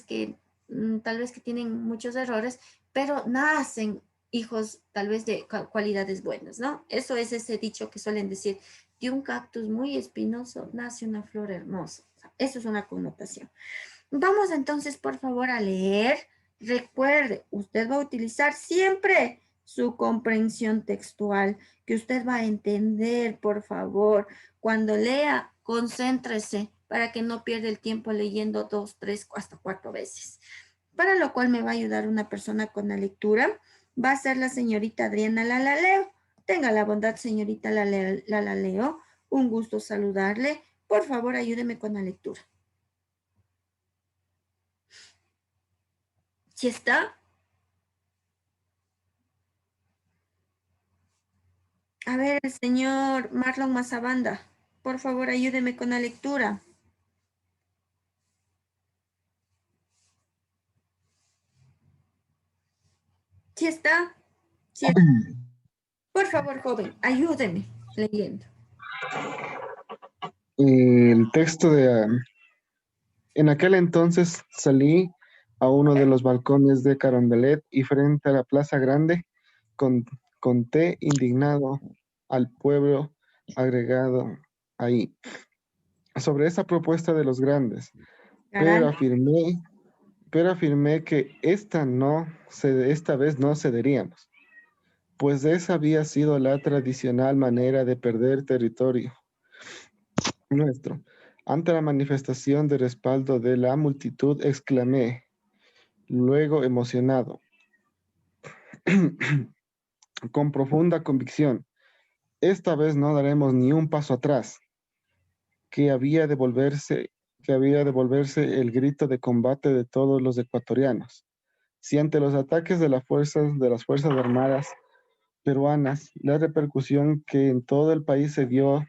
que tienen muchos errores, pero nacen hijos tal vez de cualidades buenas, ¿no? Eso es ese dicho que suelen decir, de un cactus muy espinoso nace una flor hermosa. Eso es una connotación. Vamos entonces, por favor, a leer. Recuerde, usted va a utilizar siempre su comprensión textual, que usted va a entender, por favor. Cuando lea, concéntrese para que no pierda el tiempo leyendo 2, 3, hasta 4 veces. Para lo cual me va a ayudar una persona con la lectura. Va a ser la señorita Adriana Lalaleo. Tenga la bondad, señorita Lalaleo. Un gusto saludarle. Por favor, ayúdeme con la lectura. ¿Sí está? A ver, el señor Marlon Mazabanda, por favor, ayúdeme con la lectura. ¿Sí está? ¿Sí está? Por favor, joven, ayúdeme leyendo. El texto en aquel entonces salí a uno de los balcones de Carondelet y frente a la Plaza Grande conté indignado al pueblo agregado ahí sobre esa propuesta de los grandes, pero Caray. afirmé que esta vez no cederíamos, pues esa había sido la tradicional manera de perder territorio nuestro. Ante la manifestación de respaldo de la multitud, exclamé, luego emocionado, con profunda convicción, esta vez no daremos ni un paso atrás, que había de volverse el grito de combate de todos los ecuatorianos. Si ante los ataques de las Fuerzas Armadas peruanas, la repercusión que en todo el país se dio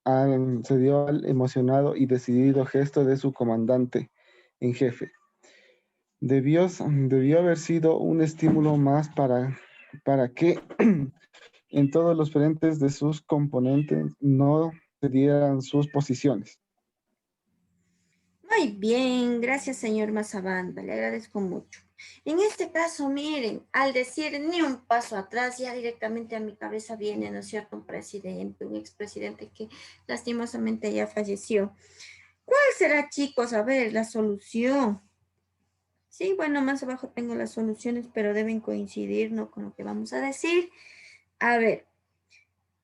al emocionado y decidido gesto de su comandante en jefe. Debió haber sido un estímulo más para que en todos los frentes de sus componentes no cedieran sus posiciones. Muy bien, gracias, señor Mazabanda, le agradezco mucho. En este caso, miren, al decir ni un paso atrás, ya directamente a mi cabeza viene, ¿no es cierto?, un presidente, un expresidente que lastimosamente ya falleció. ¿Cuál será, chicos? A ver, la solución. Sí, bueno, más abajo tengo las soluciones, pero deben coincidir, ¿no?, con lo que vamos a decir. A ver,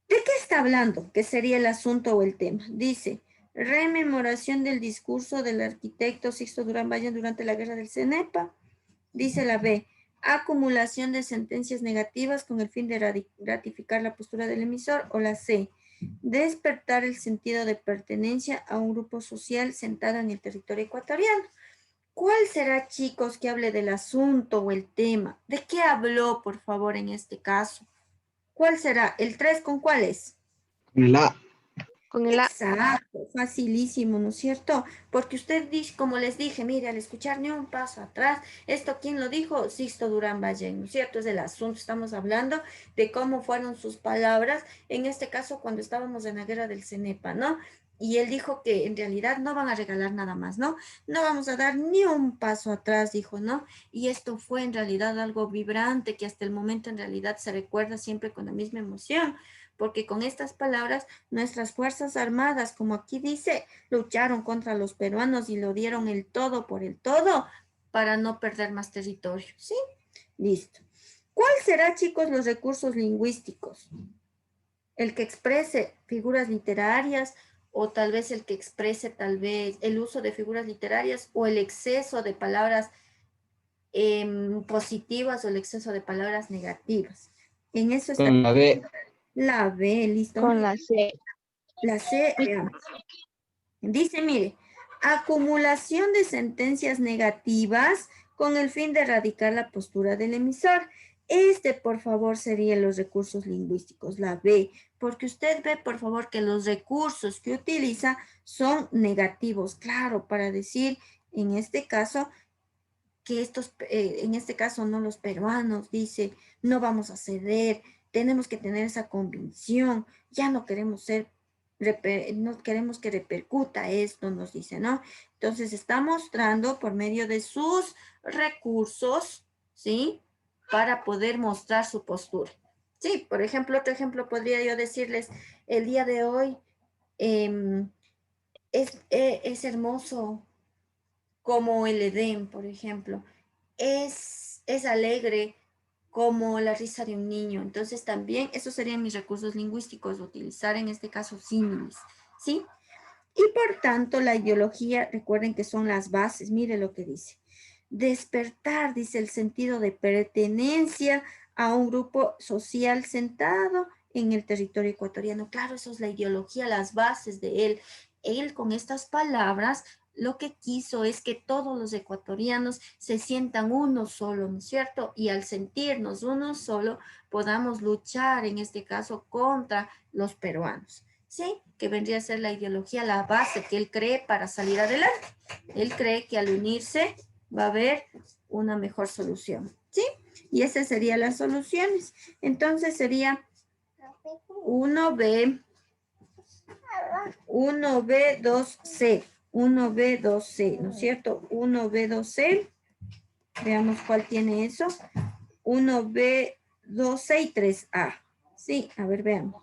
¿de qué está hablando? ¿Qué sería el asunto o el tema? Dice, rememoración del discurso del arquitecto Sixto Durán Valle durante la guerra del Cenepa. Dice la B, acumulación de sentencias negativas con el fin de ratificar la postura del emisor. O la C, despertar el sentido de pertenencia a un grupo social sentado en el territorio ecuatoriano. ¿Cuál será, chicos, que hable del asunto o el tema? ¿De qué habló, por favor, en este caso? ¿Cuál será? ¿El 3 con cuál es? Con la Con el A. Exacto, facilísimo, ¿no es cierto? Porque usted dice, como les dije, mire, al escuchar ni un paso atrás, ¿esto quién lo dijo? Sixto Durán Ballén, ¿no es cierto? Es el asunto, estamos hablando de cómo fueron sus palabras, en este caso cuando estábamos en la guerra del Cenepa, ¿no? Y él dijo que en realidad no van a regalar nada más, ¿no? No vamos a dar ni un paso atrás, dijo, ¿no? Y esto fue en realidad algo vibrante que hasta el momento en realidad se recuerda siempre con la misma emoción, porque con estas palabras nuestras Fuerzas Armadas, como aquí dice, lucharon contra los peruanos y lo dieron el todo por el todo para no perder más territorio, ¿sí? Listo. ¿Cuál será, chicos, los recursos lingüísticos? El que exprese figuras literarias o tal vez el que exprese tal vez el uso de figuras literarias o el exceso de palabras positivas o el exceso de palabras negativas. En eso está con la B. la B, listo. Con la C. La C, veamos. Dice, mire, acumulación de sentencias negativas con el fin de erradicar la postura del emisor. Este, por favor, serían los recursos lingüísticos, la B, porque usted ve, por favor, que los recursos que utiliza son negativos, claro, para decir, en este caso, que en este caso, no los peruanos, dice, no vamos a ceder, tenemos que tener esa convicción, ya no queremos no queremos que repercuta esto, nos dice, ¿no? Entonces, está mostrando por medio de sus recursos, ¿sí? Para poder mostrar su postura. Sí, por ejemplo, otro ejemplo podría yo decirles, el día de hoy es hermoso como el Edén, por ejemplo. Es alegre como la risa de un niño. Entonces también esos serían mis recursos lingüísticos, utilizar en este caso símiles, ¿sí? Y por tanto la ideología, recuerden que son las bases, mire lo que dice. Despertar, dice, el sentido de pertenencia a un grupo social sentado en el territorio ecuatoriano. Claro, eso es la ideología, las bases de él. Él con estas palabras lo que quiso es que todos los ecuatorianos se sientan uno solo, ¿no es cierto? Y al sentirnos uno solo, podamos luchar, en este caso, contra los peruanos, ¿sí? Que vendría a ser la ideología, la base que él cree para salir adelante. Él cree que al unirse va a haber una mejor solución, ¿sí? Y esas serían las soluciones. Entonces sería 1B, 1B, 2C. 1B, 2C, ¿no es cierto? 1B, 2C. Veamos cuál tiene eso. 1B, 2C y 3A. Sí, a ver, veamos.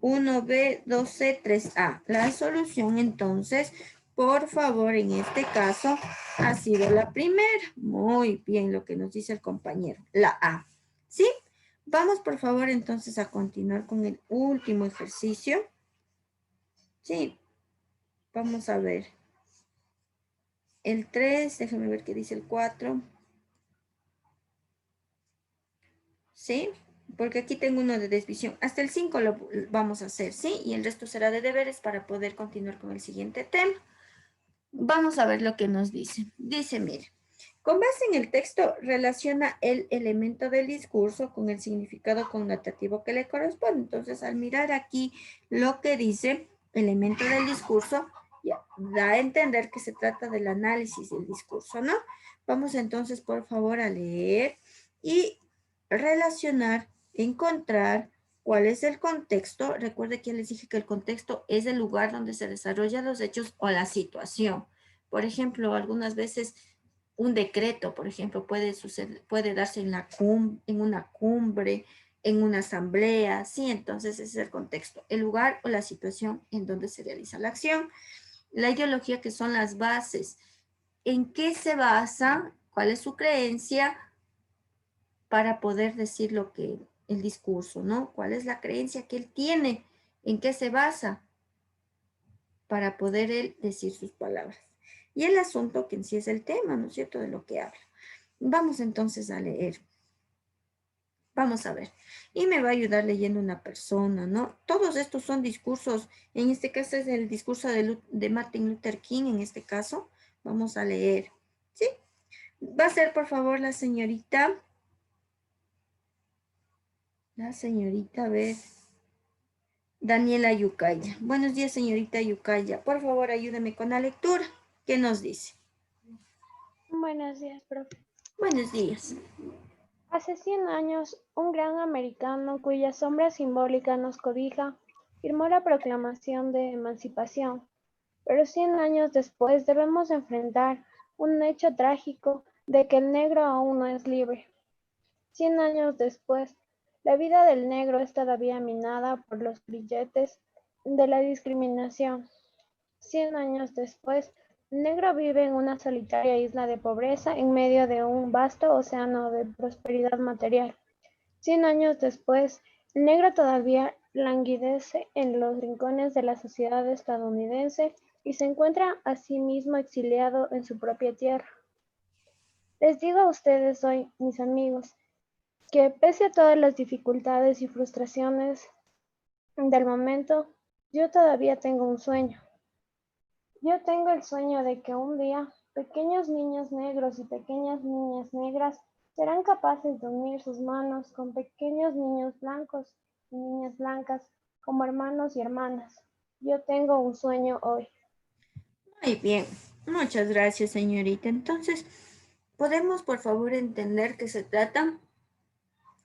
1B, 2C, 3A. La solución, entonces, por favor, en este caso, ha sido la primera. Muy bien lo que nos dice el compañero. La A. ¿Sí? Vamos, por favor, entonces, a continuar con el último ejercicio. Sí. Vamos a ver. El 3, déjame ver qué dice el 4. ¿Sí? Porque aquí tengo uno de desvisión. Hasta el 5 lo vamos a hacer, ¿sí? Y el resto será de deberes para poder continuar con el siguiente tema. Vamos a ver lo que nos dice. Dice, mire, con base en el texto, relaciona el elemento del discurso con el significado connotativo que le corresponde. Entonces, al mirar aquí lo que dice elemento del discurso, ya da a entender que se trata del análisis del discurso, ¿no? Vamos entonces, por favor, a leer y relacionar, encontrar cuál es el contexto. Recuerde que les dije que el contexto es el lugar donde se desarrollan los hechos o la situación. Por ejemplo, algunas veces un decreto, por ejemplo, puede darse en una cumbre, en una asamblea, ¿sí? Entonces ese es el contexto, el lugar o la situación en donde se realiza la acción. La ideología, que son las bases. ¿En qué se basa? ¿Cuál es su creencia? Para poder decir lo que, el discurso, ¿no? ¿Cuál es la creencia que él tiene? ¿En qué se basa? Para poder él decir sus palabras. Y el asunto que en sí es el tema, ¿no es cierto?, de lo que habla. Vamos entonces a leer. Vamos a ver. Y me va a ayudar leyendo una persona, ¿no? Todos estos son discursos. En este caso es el discurso de Martin Luther King, en este caso. Vamos a leer. ¿Sí? Va a ser, por favor, la señorita, a ver, Daniela Yucaya. Buenos días, señorita Yucaya. Por favor, ayúdeme con la lectura. ¿Qué nos dice? Buenos días, profe. Buenos días. Hace 100 años, un gran americano cuya sombra simbólica nos cobija, firmó la Proclamación de Emancipación. Pero 100 años después debemos enfrentar un hecho trágico de que el negro aún no es libre. 100 años después, la vida del negro es todavía minada por los grilletes de la discriminación. 100 años después, el negro vive en una solitaria isla de pobreza en medio de un vasto océano de prosperidad material. 100 años después, el negro todavía languidece en los rincones de la sociedad estadounidense y se encuentra a sí mismo exiliado en su propia tierra. Les digo a ustedes hoy, mis amigos, que pese a todas las dificultades y frustraciones del momento, yo todavía tengo un sueño. Yo tengo el sueño de que un día pequeños niños negros y pequeñas niñas negras serán capaces de unir sus manos con pequeños niños blancos y niñas blancas como hermanos y hermanas. Yo tengo un sueño hoy. Muy bien, muchas gracias, señorita. Entonces, ¿podemos, por favor, entender que se trata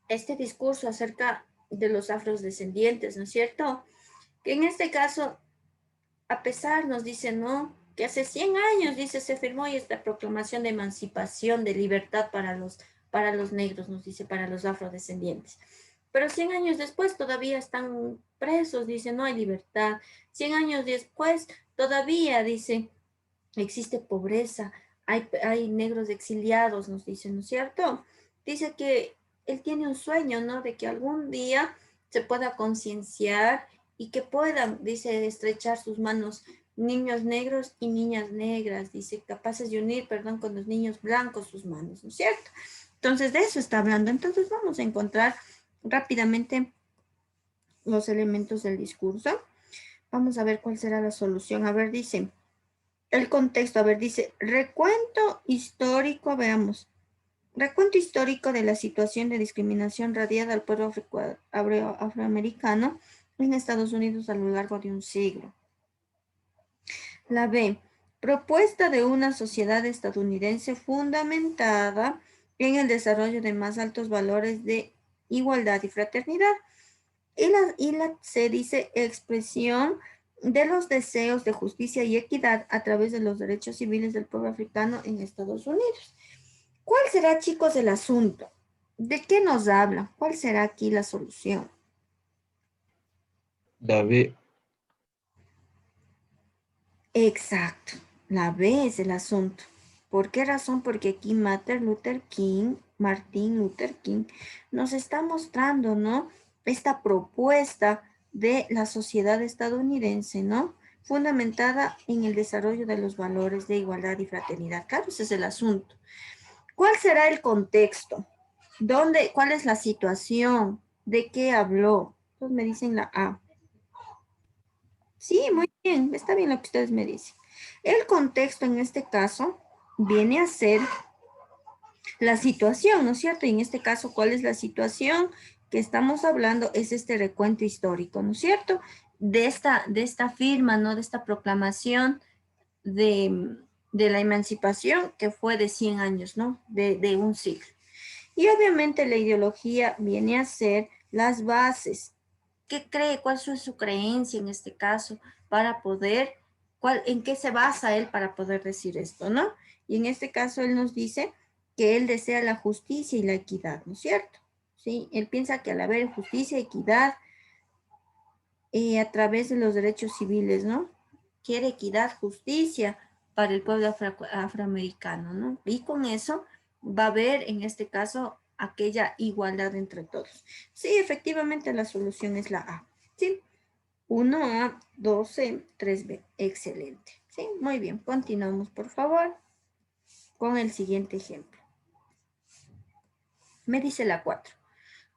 este discurso acerca de los afrodescendientes, ¿no es cierto? Que en este caso, a pesar, nos dice, ¿no?, que hace 100 años, dice, se firmó esta proclamación de emancipación, de libertad para los negros, nos dice, para los afrodescendientes. Pero 100 años después todavía están presos, dice, no hay libertad. 100 años después todavía, dice, existe pobreza, hay negros exiliados, nos dice, ¿no es cierto? Dice que él tiene un sueño, ¿no? De que algún día se pueda concienciar y que puedan, dice, estrechar sus manos niños negros y niñas negras, dice, capaces de unir, perdón, con los niños blancos sus manos, ¿no es cierto? Entonces, de eso está hablando. Entonces, vamos a encontrar rápidamente los elementos del discurso. Vamos a ver cuál será la solución. A ver, dice, el contexto, a ver, dice, recuento histórico, veamos. Recuento histórico de la situación de discriminación radiada al pueblo afroamericano en Estados Unidos a lo largo de un siglo. La B, propuesta de una sociedad estadounidense fundamentada en el desarrollo de más altos valores de igualdad y fraternidad. Y la C dice expresión de los deseos de justicia y equidad a través de los derechos civiles del pueblo africano en Estados Unidos. ¿Cuál será, chicos, el asunto? ¿De qué nos habla? ¿Cuál será aquí la solución? La B. Exacto, la B es el asunto. ¿Por qué razón? Porque aquí Martin Luther King nos está mostrando, ¿no?, esta propuesta de la sociedad estadounidense, ¿no?, fundamentada en el desarrollo de los valores de igualdad y fraternidad. Claro, ese es el asunto. ¿Cuál será el contexto? ¿Cuál es la situación? ¿De qué habló? Entonces me dicen la A. Sí, muy bien, está bien lo que ustedes me dicen. El contexto en este caso viene a ser la situación, ¿no es cierto? Y en este caso, ¿cuál es la situación que estamos hablando? Es este recuento histórico, ¿no es cierto? De esta firma, ¿no? De esta proclamación de la emancipación que fue de 100 años, ¿no? De un siglo. Y obviamente la ideología viene a ser las bases. ¿Qué cree? ¿Cuál es su creencia en este caso para poder, en qué se basa él para poder decir esto, ¿no? Y en este caso él nos dice que él desea la justicia y la equidad, ¿no es cierto? ¿Sí? Él piensa que al haber justicia y equidad a través de los derechos civiles, ¿no? Quiere equidad, justicia para el pueblo afroamericano, ¿no? Y con eso va a haber, en este caso, aquella igualdad entre todos. Sí, efectivamente la solución es la A. ¿Sí? 1A, 2C, 3B. Excelente. Sí, muy bien. Continuamos, por favor, con el siguiente ejemplo. Me dice la 4.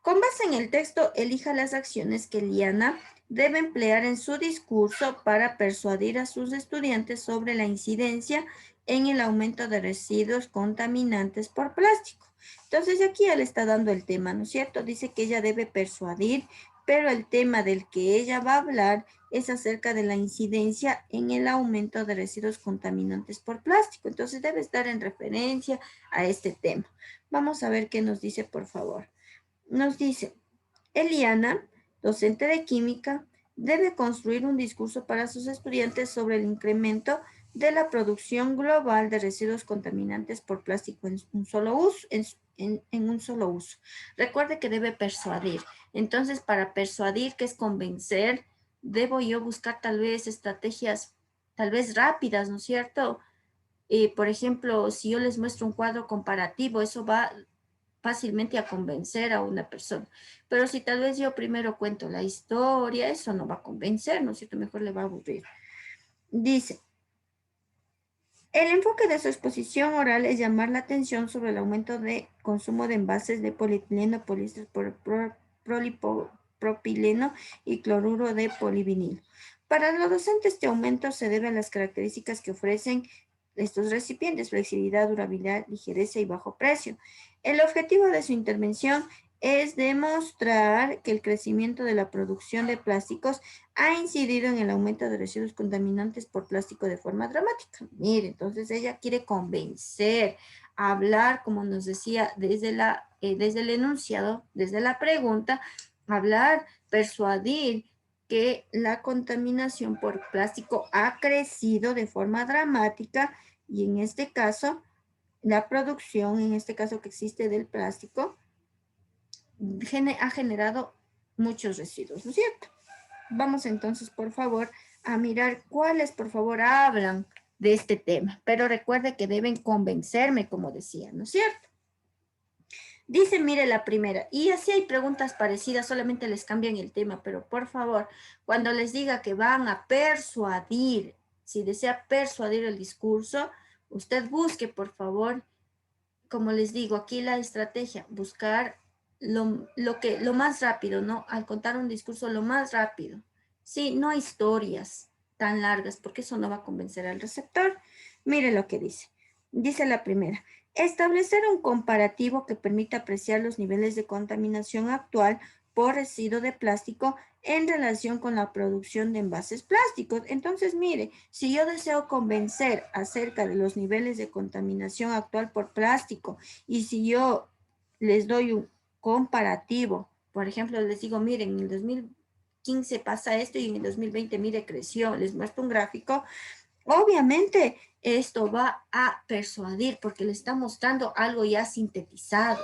Con base en el texto, elija las acciones que Liana debe emplear en su discurso para persuadir a sus estudiantes sobre la incidencia en el aumento de residuos contaminantes por plástico. Entonces aquí él está dando el tema, ¿no es cierto? Dice que ella debe persuadir, pero el tema del que ella va a hablar es acerca de la incidencia en el aumento de residuos contaminantes por plástico. Entonces debe estar en referencia a este tema. Vamos a ver qué nos dice, por favor. Nos dice, Eliana, docente de química, debe construir un discurso para sus estudiantes sobre el incremento de la producción global de residuos contaminantes por plástico en un solo uso. En un solo uso. Recuerde que debe persuadir. Entonces, para persuadir, que es convencer, debo yo buscar tal vez estrategias, tal vez rápidas, ¿no es cierto? Por ejemplo, si yo les muestro un cuadro comparativo, eso va fácilmente a convencer a una persona. Pero si tal vez yo primero cuento la historia, eso no va a convencer, ¿no es cierto? Mejor le va a aburrir. Dice, el enfoque de su exposición oral es llamar la atención sobre el aumento de consumo de envases de polietileno, poliéster, propileno y cloruro de polivinilo. Para los docentes, este aumento se debe a las características que ofrecen estos recipientes, flexibilidad, durabilidad, ligereza y bajo precio. El objetivo de su intervención es demostrar que el crecimiento de la producción de plásticos ha incidido en el aumento de residuos contaminantes por plástico de forma dramática. Mire, entonces ella quiere convencer, hablar, como nos decía, desde el enunciado, desde la pregunta, hablar, persuadir que la contaminación por plástico ha crecido de forma dramática y en este caso, la producción, en este caso que existe del plástico, ha generado muchos residuos, ¿no es cierto? Vamos entonces, por favor, a mirar cuáles, por favor, hablan de este tema. Pero recuerde que deben convencerme, como decía, ¿no es cierto? Dice, mire la primera, y así hay preguntas parecidas, solamente les cambian el tema, pero por favor, cuando les diga que van a persuadir, si desea persuadir el discurso, usted busque, por favor, como les digo, aquí la estrategia, buscar lo más rápido, ¿no? Al contar un discurso, lo más rápido. Sí, no historias tan largas, porque eso no va a convencer al receptor. Mire lo que dice. Dice la primera, establecer un comparativo que permita apreciar los niveles de contaminación actual por residuo de plástico en relación con la producción de envases plásticos. Entonces, mire, si yo deseo convencer acerca de los niveles de contaminación actual por plástico y si yo les doy un comparativo, por ejemplo, les digo, miren, en el 2015 pasa esto y en el 2020, mire, creció, les muestro un gráfico, obviamente esto va a persuadir porque le está mostrando algo ya sintetizado.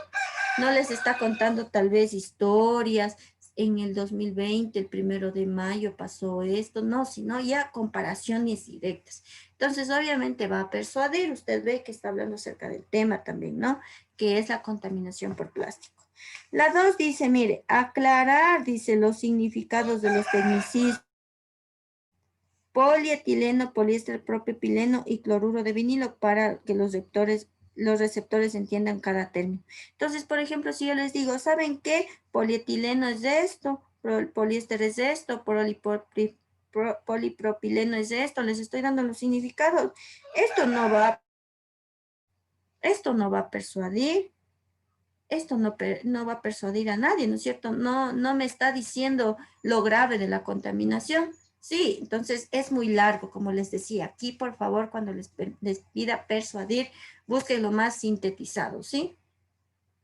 No les está contando tal vez historias, en el 2020, el 1 de mayo pasó esto, no, sino ya comparaciones directas. Entonces, obviamente va a persuadir, usted ve que está hablando acerca del tema también, ¿no? Que es la contaminación por plástico. La 2 dice, mire, aclarar, dice, los significados de los tecnicismos. Polietileno, poliéster, propileno y cloruro de vinilo para que los receptores entiendan cada término. Entonces, por ejemplo, si yo les digo, ¿saben qué? Polietileno es de esto, poliéster es de esto, polipropileno es de esto, les estoy dando los significados. Esto no va a persuadir, esto no va a persuadir a nadie, ¿no es cierto? No me está diciendo lo grave de la contaminación. Sí, entonces es muy largo, como les decía. Aquí, por favor, cuando les pida persuadir, busquen lo más sintetizado, ¿sí?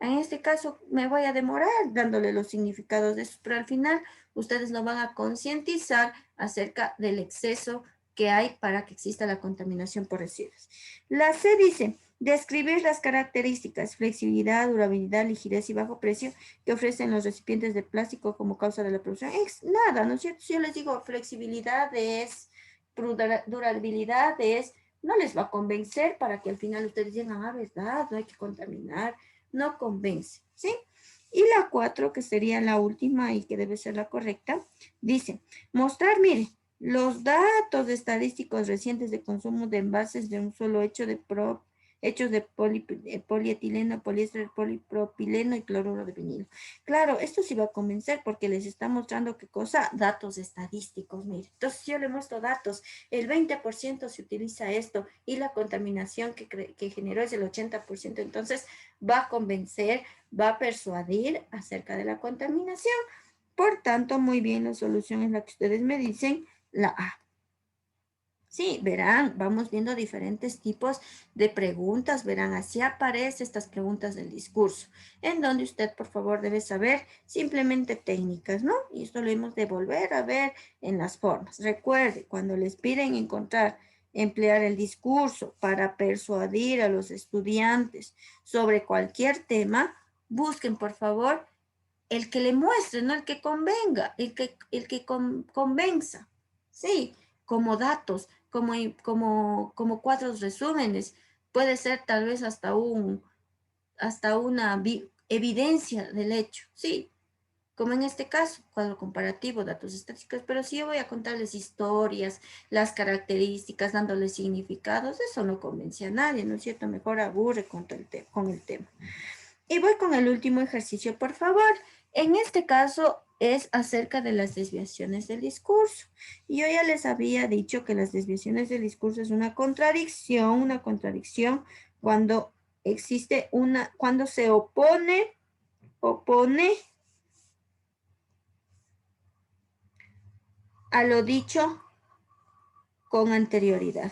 En este caso me voy a demorar dándole los significados de eso, pero al final ustedes lo van a concientizar acerca del exceso que hay para que exista la contaminación por residuos. La C dice, describir las características, flexibilidad, durabilidad, ligereza y bajo precio que ofrecen los recipientes de plástico como causa de la producción. Nada, ¿no es cierto? Si yo les digo flexibilidad es, durabilidad es, no les va a convencer para que al final ustedes digan, ah, verdad, no hay que contaminar, no convence, ¿sí? Y la 4, que sería la última y que debe ser la correcta, dice, mostrar, mire, los datos estadísticos recientes de consumo de envases de un solo hechos de polietileno, poliéster, polipropileno y cloruro de vinilo. Claro, esto sí va a convencer porque les está mostrando qué cosa, datos estadísticos, mire. Entonces yo le muestro datos, el 20% se utiliza esto y la contaminación que generó es el 80%, entonces va a convencer, va a persuadir acerca de la contaminación. Por tanto, muy bien, la solución es la que ustedes me dicen, la A. Sí, verán, vamos viendo diferentes tipos de preguntas, verán, así aparecen estas preguntas del discurso, en donde usted, por favor, debe saber simplemente técnicas, ¿no? Y esto lo hemos de volver a ver en las formas. Recuerde, cuando les piden emplear el discurso para persuadir a los estudiantes sobre cualquier tema, busquen, por favor, el que le muestre, no el que convenga, el que convenza, ¿sí? Como datos, como cuadros resúmenes, puede ser tal vez hasta una evidencia del hecho, ¿sí? Como en este caso, cuadro comparativo, datos estadísticos, pero si yo voy a contarles historias, las características, dándoles significados, eso no convence a nadie, ¿no es cierto? Mejor aburre con el tema. Y voy con el último ejercicio, por favor. En este caso, es acerca de las desviaciones del discurso. Y yo ya les había dicho que las desviaciones del discurso es una contradicción cuando existe cuando se opone a lo dicho con anterioridad.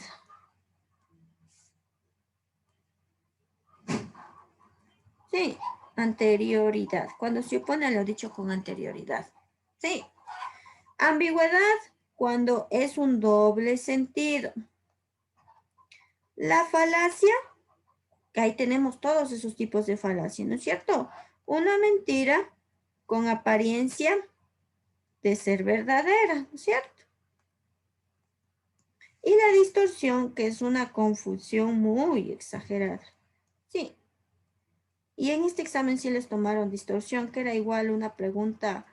Sí, anterioridad. Cuando se opone a lo dicho con anterioridad. Sí. Ambigüedad, cuando es un doble sentido. La falacia, que ahí tenemos todos esos tipos de falacia, ¿no es cierto? Una mentira con apariencia de ser verdadera, ¿no es cierto? Y la distorsión, que es una confusión muy exagerada. Sí. Y en este examen sí les tomaron distorsión, que era igual una pregunta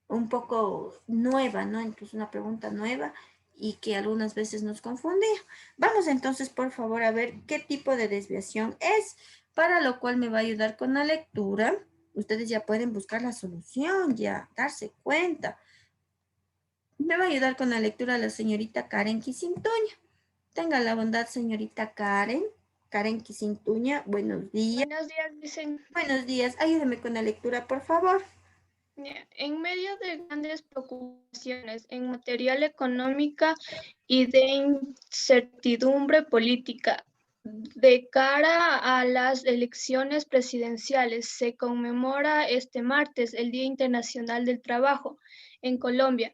un poco nueva, ¿no? Incluso una pregunta nueva y que algunas veces nos confundía. Vamos entonces, por favor, a ver qué tipo de desviación es, para lo cual me va a ayudar con la lectura. Ustedes ya pueden buscar la solución, ya darse cuenta. Me va a ayudar con la lectura la señorita Karen Quisintuña. Tenga la bondad, señorita Karen. Karen Quisintuña, buenos días. Buenos días, dicen. Buenos días, ayúdeme con la lectura, por favor. En medio de grandes preocupaciones en material económica y de incertidumbre política, de cara a las elecciones presidenciales, se conmemora este martes el Día Internacional del Trabajo en Colombia.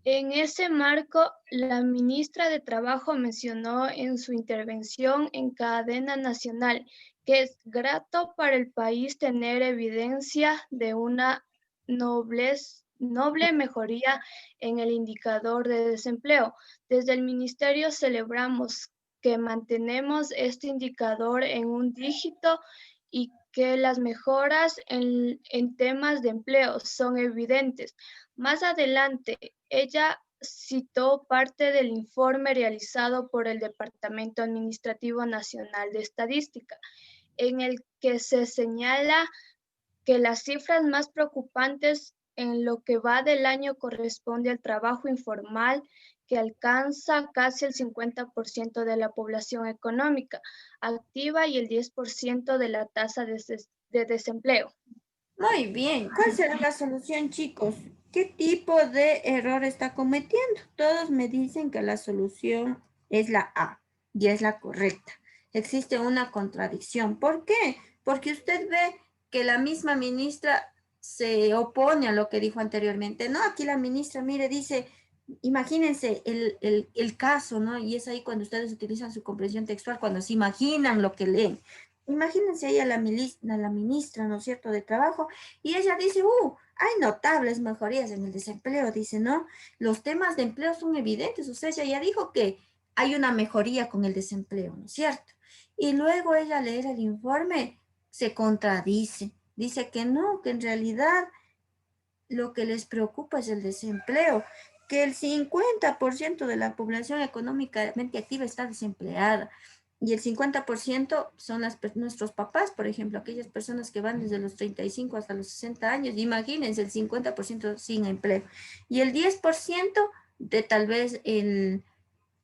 En ese marco, la ministra de Trabajo mencionó en su intervención en cadena nacional que es grato para el país tener evidencia de una noble mejoría en el indicador de desempleo. Desde el ministerio celebramos que mantenemos este indicador en un dígito y que las mejoras en temas de empleo son evidentes. Más adelante, ella citó parte del informe realizado por el Departamento Administrativo Nacional de Estadística, en el que se señala que las cifras más preocupantes en lo que va del año corresponde al trabajo informal, que alcanza casi el 50% de la población económica activa y el 10% de la tasa de desempleo. Muy bien. ¿Cuál será la solución, chicos? ¿Qué tipo de error está cometiendo? Todos me dicen que la solución es la A y es la correcta. Existe una contradicción. ¿Por qué? Porque usted ve que la misma ministra se opone a lo que dijo anteriormente. No, aquí la ministra, mire, dice, imagínense el caso, ¿no? Y es ahí cuando ustedes utilizan su comprensión textual, cuando se imaginan lo que leen. Imagínense ahí a la ministra, ¿no es cierto?, de Trabajo, y ella dice, hay notables mejorías en el desempleo, dice, ¿no? Los temas de empleo son evidentes, o sea, ella ya dijo que hay una mejoría con el desempleo, ¿no es cierto? Y luego ella leer el informe, se contradice, dice que no, que en realidad lo que les preocupa es el desempleo, que el 50% de la población económicamente activa está desempleada, y el 50% son nuestros papás, por ejemplo, aquellas personas que van desde los 35 hasta los 60 años. Imagínense, el 50% sin empleo. Y el 10% de tal vez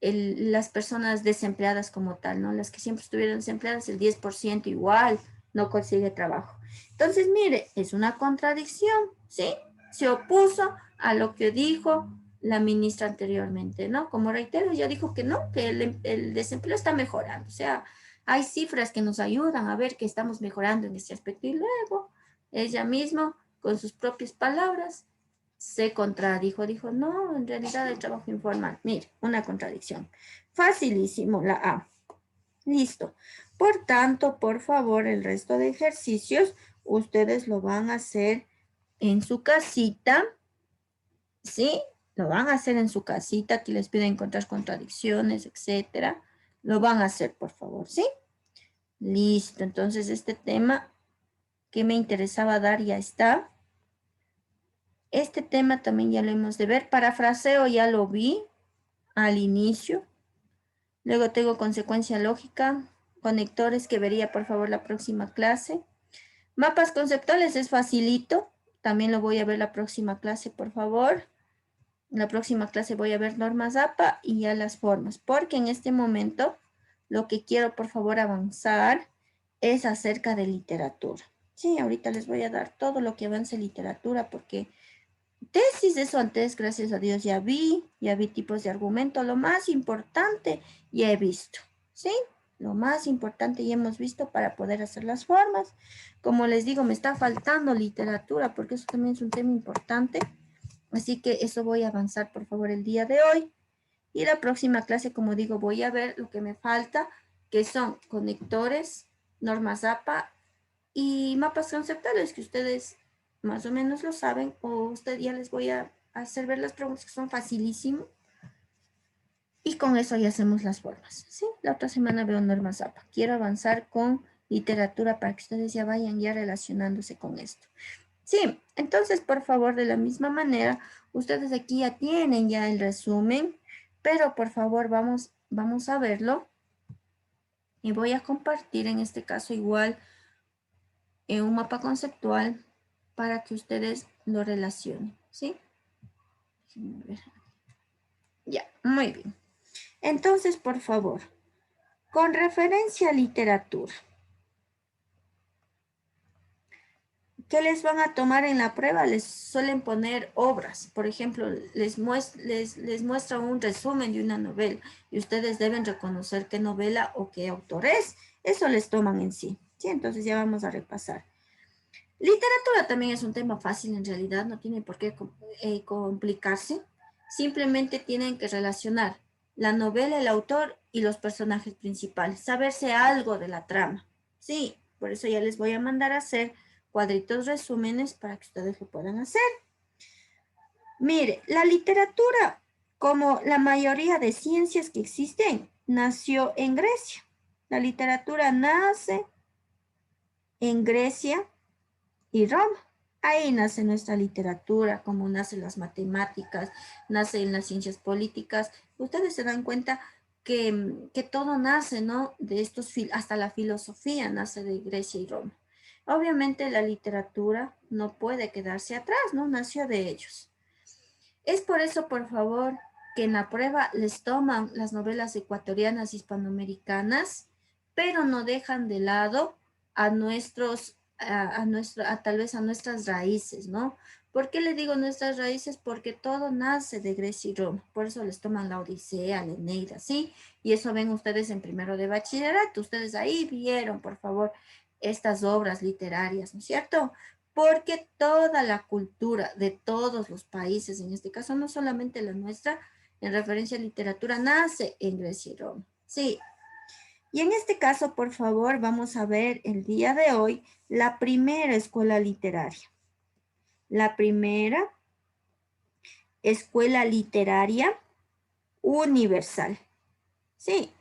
las personas desempleadas como tal, ¿no? Las que siempre estuvieron desempleadas, el 10% igual no consigue trabajo. Entonces, mire, es una contradicción, ¿sí? Se opuso a lo que dijo la ministra anteriormente, ¿no? Como reitero, ya dijo que no, que el desempleo está mejorando. O sea, hay cifras que nos ayudan a ver que estamos mejorando en este aspecto. Y luego, ella misma, con sus propias palabras, se contradijo. Dijo, no, en realidad el trabajo informal. Mire, una contradicción. Facilísimo, la A. Listo. Por tanto, por favor, el resto de ejercicios, ustedes lo van a hacer en su casita, ¿sí? Lo van a hacer en su casita, aquí les piden encontrar contradicciones, etcétera. Lo van a hacer, por favor, ¿sí? Listo, entonces este tema que me interesaba dar ya está. Este tema también ya lo hemos de ver. Parafraseo ya lo vi al inicio. Luego tengo consecuencia lógica, conectores que vería por favor la próxima clase. Mapas conceptuales es facilito. también lo voy a ver la próxima clase, por favor. En la próxima clase voy a ver normas APA y ya las formas, porque en este momento lo que quiero, por favor, avanzar es acerca de literatura. Sí, ahorita les voy a dar todo lo que avance literatura, porque tesis, eso antes, gracias a Dios, ya vi tipos de argumento. Lo más importante ya he visto, ¿sí? Lo más importante ya hemos visto para poder hacer las formas. Como les digo, me está faltando literatura, porque eso también es un tema importante. Así que eso voy a avanzar, por favor, el día de hoy. Y la próxima clase, como digo, voy a ver lo que me falta, que son conectores, normas APA y mapas conceptuales, que ustedes más o menos lo saben, o usted ya les voy a hacer ver las preguntas que son facilísimo. Y con eso ya hacemos las formas, ¿sí? La otra semana veo normas APA. Quiero avanzar con literatura para que ustedes ya vayan ya relacionándose con esto. Sí, entonces, por favor, de la misma manera, ustedes aquí ya tienen ya el resumen, pero por favor vamos a verlo. Y voy a compartir en este caso igual un mapa conceptual para que ustedes lo relacionen, ¿sí? Déjenme ver. Ya, muy bien. Entonces, por favor, con referencia a literatura, ¿qué les van a tomar en la prueba? Les suelen poner obras. Por ejemplo, les muestra un resumen de una novela y ustedes deben reconocer qué novela o qué autor es. Eso les toman en sí. Sí, entonces ya vamos a repasar. Literatura también es un tema fácil en realidad, no tiene por qué complicarse. Simplemente tienen que relacionar la novela, el autor y los personajes principales. Saberse algo de la trama. Sí, por eso ya les voy a mandar a hacer cuadritos resúmenes para que ustedes lo puedan hacer. Mire, la literatura, como la mayoría de ciencias que existen, nació en Grecia. La literatura nace en Grecia y Roma. Ahí nace nuestra literatura, como nacen las matemáticas, nacen las ciencias políticas. Ustedes se dan cuenta que todo nace, ¿no? De estos, hasta la filosofía nace de Grecia y Roma. Obviamente la literatura no puede quedarse atrás, ¿no? Nació de ellos. Es por eso, por favor, que en la prueba les toman las novelas ecuatorianas hispanoamericanas, pero no dejan de lado a tal vez a nuestras raíces, ¿no? ¿Por qué le digo nuestras raíces? Porque todo nace de Grecia y Roma. Por eso les toman la Odisea, la Eneida, ¿sí? Y eso ven ustedes en primero de bachillerato. Ustedes ahí vieron, por favor, estas obras literarias, ¿no es cierto? Porque toda la cultura de todos los países, en este caso no solamente la nuestra, en referencia a literatura, nace en Grecia y Roma. Sí. Y en este caso, por favor, vamos a ver el día de hoy la primera escuela literaria. La primera escuela literaria universal. Sí.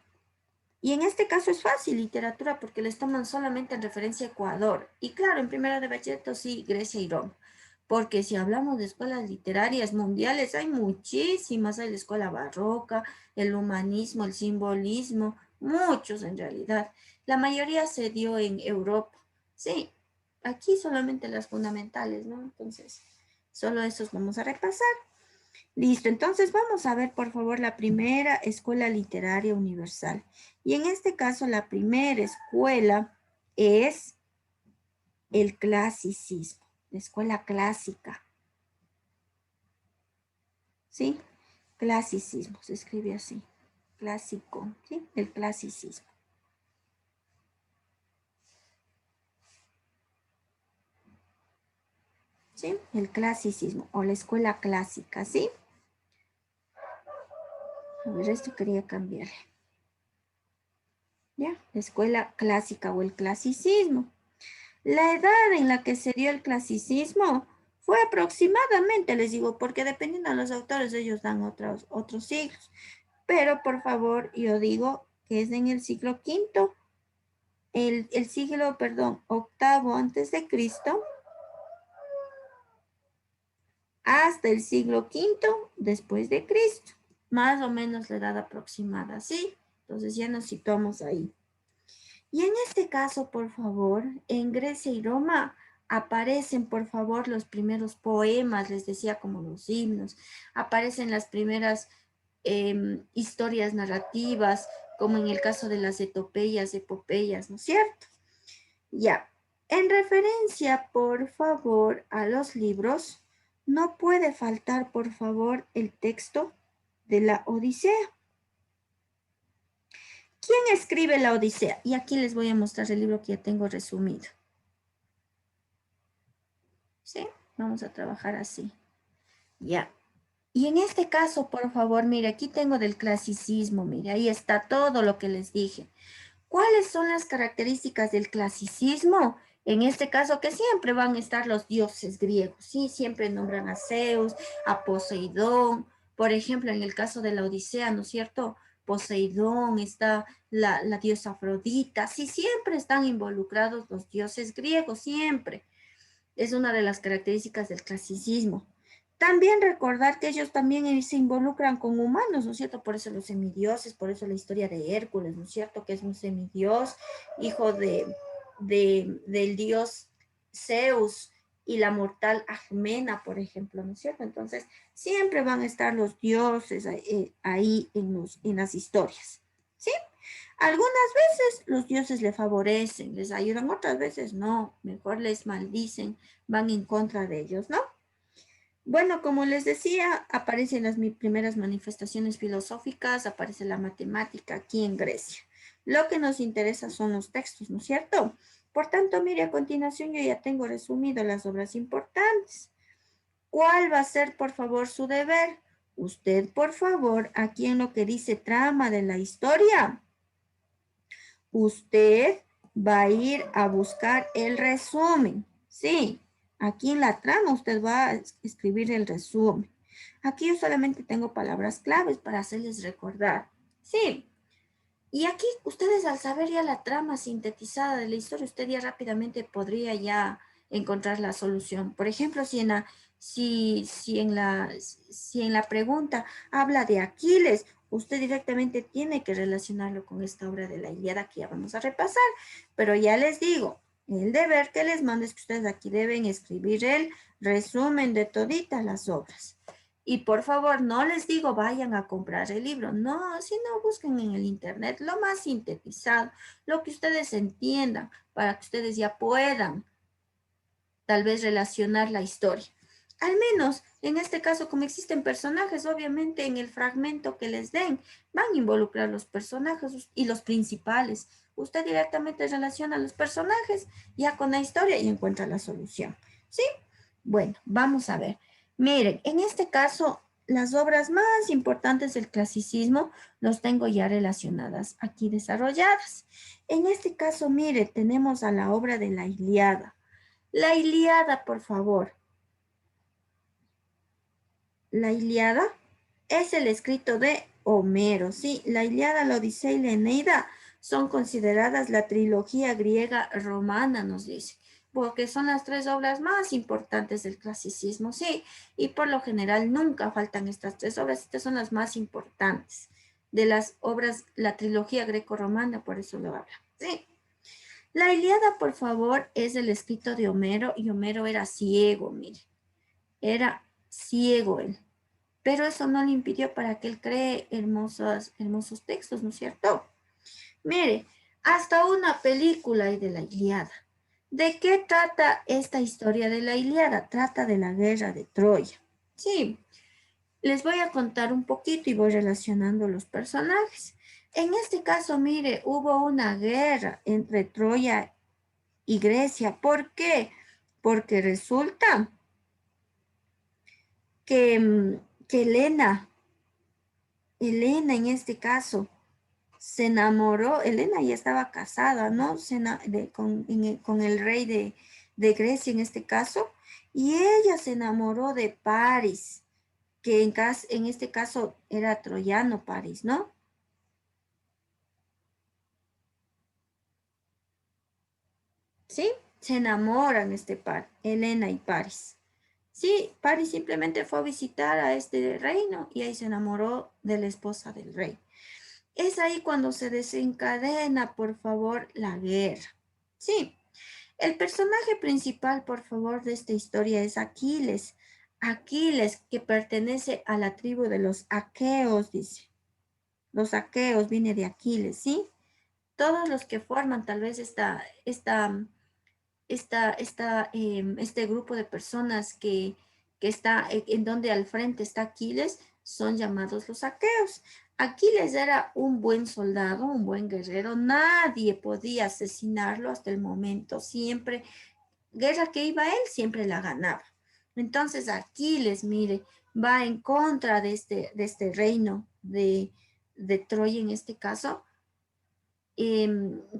Y en este caso es fácil, literatura, porque les toman solamente en referencia a Ecuador. Y claro, en primero de bachillerato sí, Grecia y Roma. Porque si hablamos de escuelas literarias mundiales, hay muchísimas. Hay la escuela barroca, el humanismo, el simbolismo, muchos en realidad. La mayoría se dio en Europa. Sí, aquí solamente las fundamentales, ¿no? Entonces, solo esos vamos a repasar. Listo, entonces vamos a ver por favor la primera escuela literaria universal. Y en este caso la primera escuela es el clasicismo, la escuela clásica. ¿Sí? Clasicismo, se escribe así, clásico, ¿sí? El clasicismo. ¿Sí? El clasicismo o la escuela clásica, ¿sí? A ver, esto quería cambiarle. ¿Ya? La escuela clásica o el clasicismo. La edad en la que se dio el clasicismo fue aproximadamente, les digo, porque dependiendo de los autores, ellos dan otros siglos. Pero por favor, yo digo que es en el siglo V, el siglo, perdón, octavo antes de Cristo, hasta el siglo V después de Cristo. Más o menos la edad aproximada, ¿sí? Entonces ya nos situamos ahí. Y en este caso, por favor, en Grecia y Roma aparecen, por favor, los primeros poemas, les decía, como los himnos, aparecen las primeras historias narrativas, como en el caso de las epopeyas, ¿no es cierto? Ya, en referencia, por favor, a los libros, no puede faltar, por favor, el texto de la Odisea. ¿Quién escribe la Odisea? Y aquí les voy a mostrar el libro que ya tengo resumido. ¿Sí? Vamos a trabajar así. Ya. Y en este caso, por favor, mire, aquí tengo del clasicismo, mire, ahí está todo lo que les dije. ¿Cuáles son las características del clasicismo? En este caso, que siempre van a estar los dioses griegos, ¿sí? Siempre nombran a Zeus, a Poseidón. Por ejemplo, en el caso de la Odisea, ¿no es cierto? Poseidón, está la diosa Afrodita, sí, siempre están involucrados los dioses griegos, siempre. Es una de las características del clasicismo. También recordar que ellos también se involucran con humanos, ¿no es cierto? Por eso los semidioses, por eso la historia de Hércules, ¿no es cierto? Que es un semidios, hijo del dios Zeus y la mortal Agmena, por ejemplo, ¿no es cierto? Entonces, siempre van a estar los dioses ahí en las historias, ¿sí? Algunas veces los dioses le favorecen, les ayudan, otras veces no, mejor les maldicen, van en contra de ellos, ¿no? Bueno, como les decía, aparecen las primeras manifestaciones filosóficas, aparece la matemática aquí en Grecia. Lo que nos interesa son los textos, ¿no es cierto? Por tanto, mire, a continuación yo ya tengo resumido las obras importantes. ¿Cuál va a ser, por favor, su deber? Usted, por favor, aquí en lo que dice trama de la historia, usted va a ir a buscar el resumen, ¿sí? Aquí en la trama usted va a escribir el resumen. Aquí yo solamente tengo palabras claves para hacerles recordar. Sí. Y aquí ustedes al saber ya la trama sintetizada de la historia, usted ya rápidamente podría ya encontrar la solución. Por ejemplo, si en la pregunta habla de Aquiles, usted directamente tiene que relacionarlo con esta obra de la Ilíada que ya vamos a repasar. Pero ya les digo, el deber que les mando es que ustedes aquí deben escribir el resumen de toditas las obras. Y por favor, no les digo vayan a comprar el libro. No, si no, busquen en el internet lo más sintetizado, lo que ustedes entiendan, para que ustedes ya puedan tal vez relacionar la historia. Al menos, en este caso, como existen personajes, obviamente en el fragmento que les den, van a involucrar los personajes y los principales. Usted directamente relaciona los personajes ya con la historia y encuentra la solución. ¿Sí? Bueno, vamos a ver. Miren, en este caso, las obras más importantes del clasicismo los tengo ya relacionadas, aquí desarrolladas. En este caso, mire, tenemos a la obra de la Ilíada. La Ilíada, por favor. La Ilíada es el escrito de Homero, ¿sí? La Ilíada, la Odisea y la Eneida son consideradas la trilogía griega romana, nos dice, porque son las tres obras más importantes del clasicismo, sí, y por lo general nunca faltan estas tres obras, estas son las más importantes de las obras, la trilogía greco-romana, por eso lo habla, sí. La Ilíada, por favor, es el escrito de Homero, y Homero era ciego, mire, era ciego él. Pero eso no le impidió para que él cree hermosos textos, ¿no es cierto? Mire, hasta una película hay de la Ilíada. ¿De qué trata esta historia de la Ilíada? Trata de la guerra de Troya. Sí, les voy a contar un poquito y voy relacionando los personajes. En este caso, mire, hubo una guerra entre Troya y Grecia. ¿Por qué? Porque resulta que Helena en este caso se enamoró, Helena ya estaba casada, ¿no? Con el rey de Grecia en este caso, y ella se enamoró de Paris, que en este caso era troyano Paris, ¿no? ¿Sí? Se enamoran Helena y Paris. Sí, Paris simplemente fue a visitar a este reino y ahí se enamoró de la esposa del rey. Es ahí cuando se desencadena, por favor, la guerra. Sí, El personaje principal, por favor, de esta historia es Aquiles. Aquiles, que pertenece a la tribu de los aqueos, dice. Los aqueos viene de Aquiles, ¿sí? Todos los que forman tal vez este grupo de personas que está en donde al frente está Aquiles, son llamados los aqueos. Aquiles era un buen soldado, un buen guerrero, nadie podía asesinarlo hasta el momento, siempre, guerra que iba él, siempre la ganaba. Entonces Aquiles, mire, va en contra de este reino de Troya en este caso.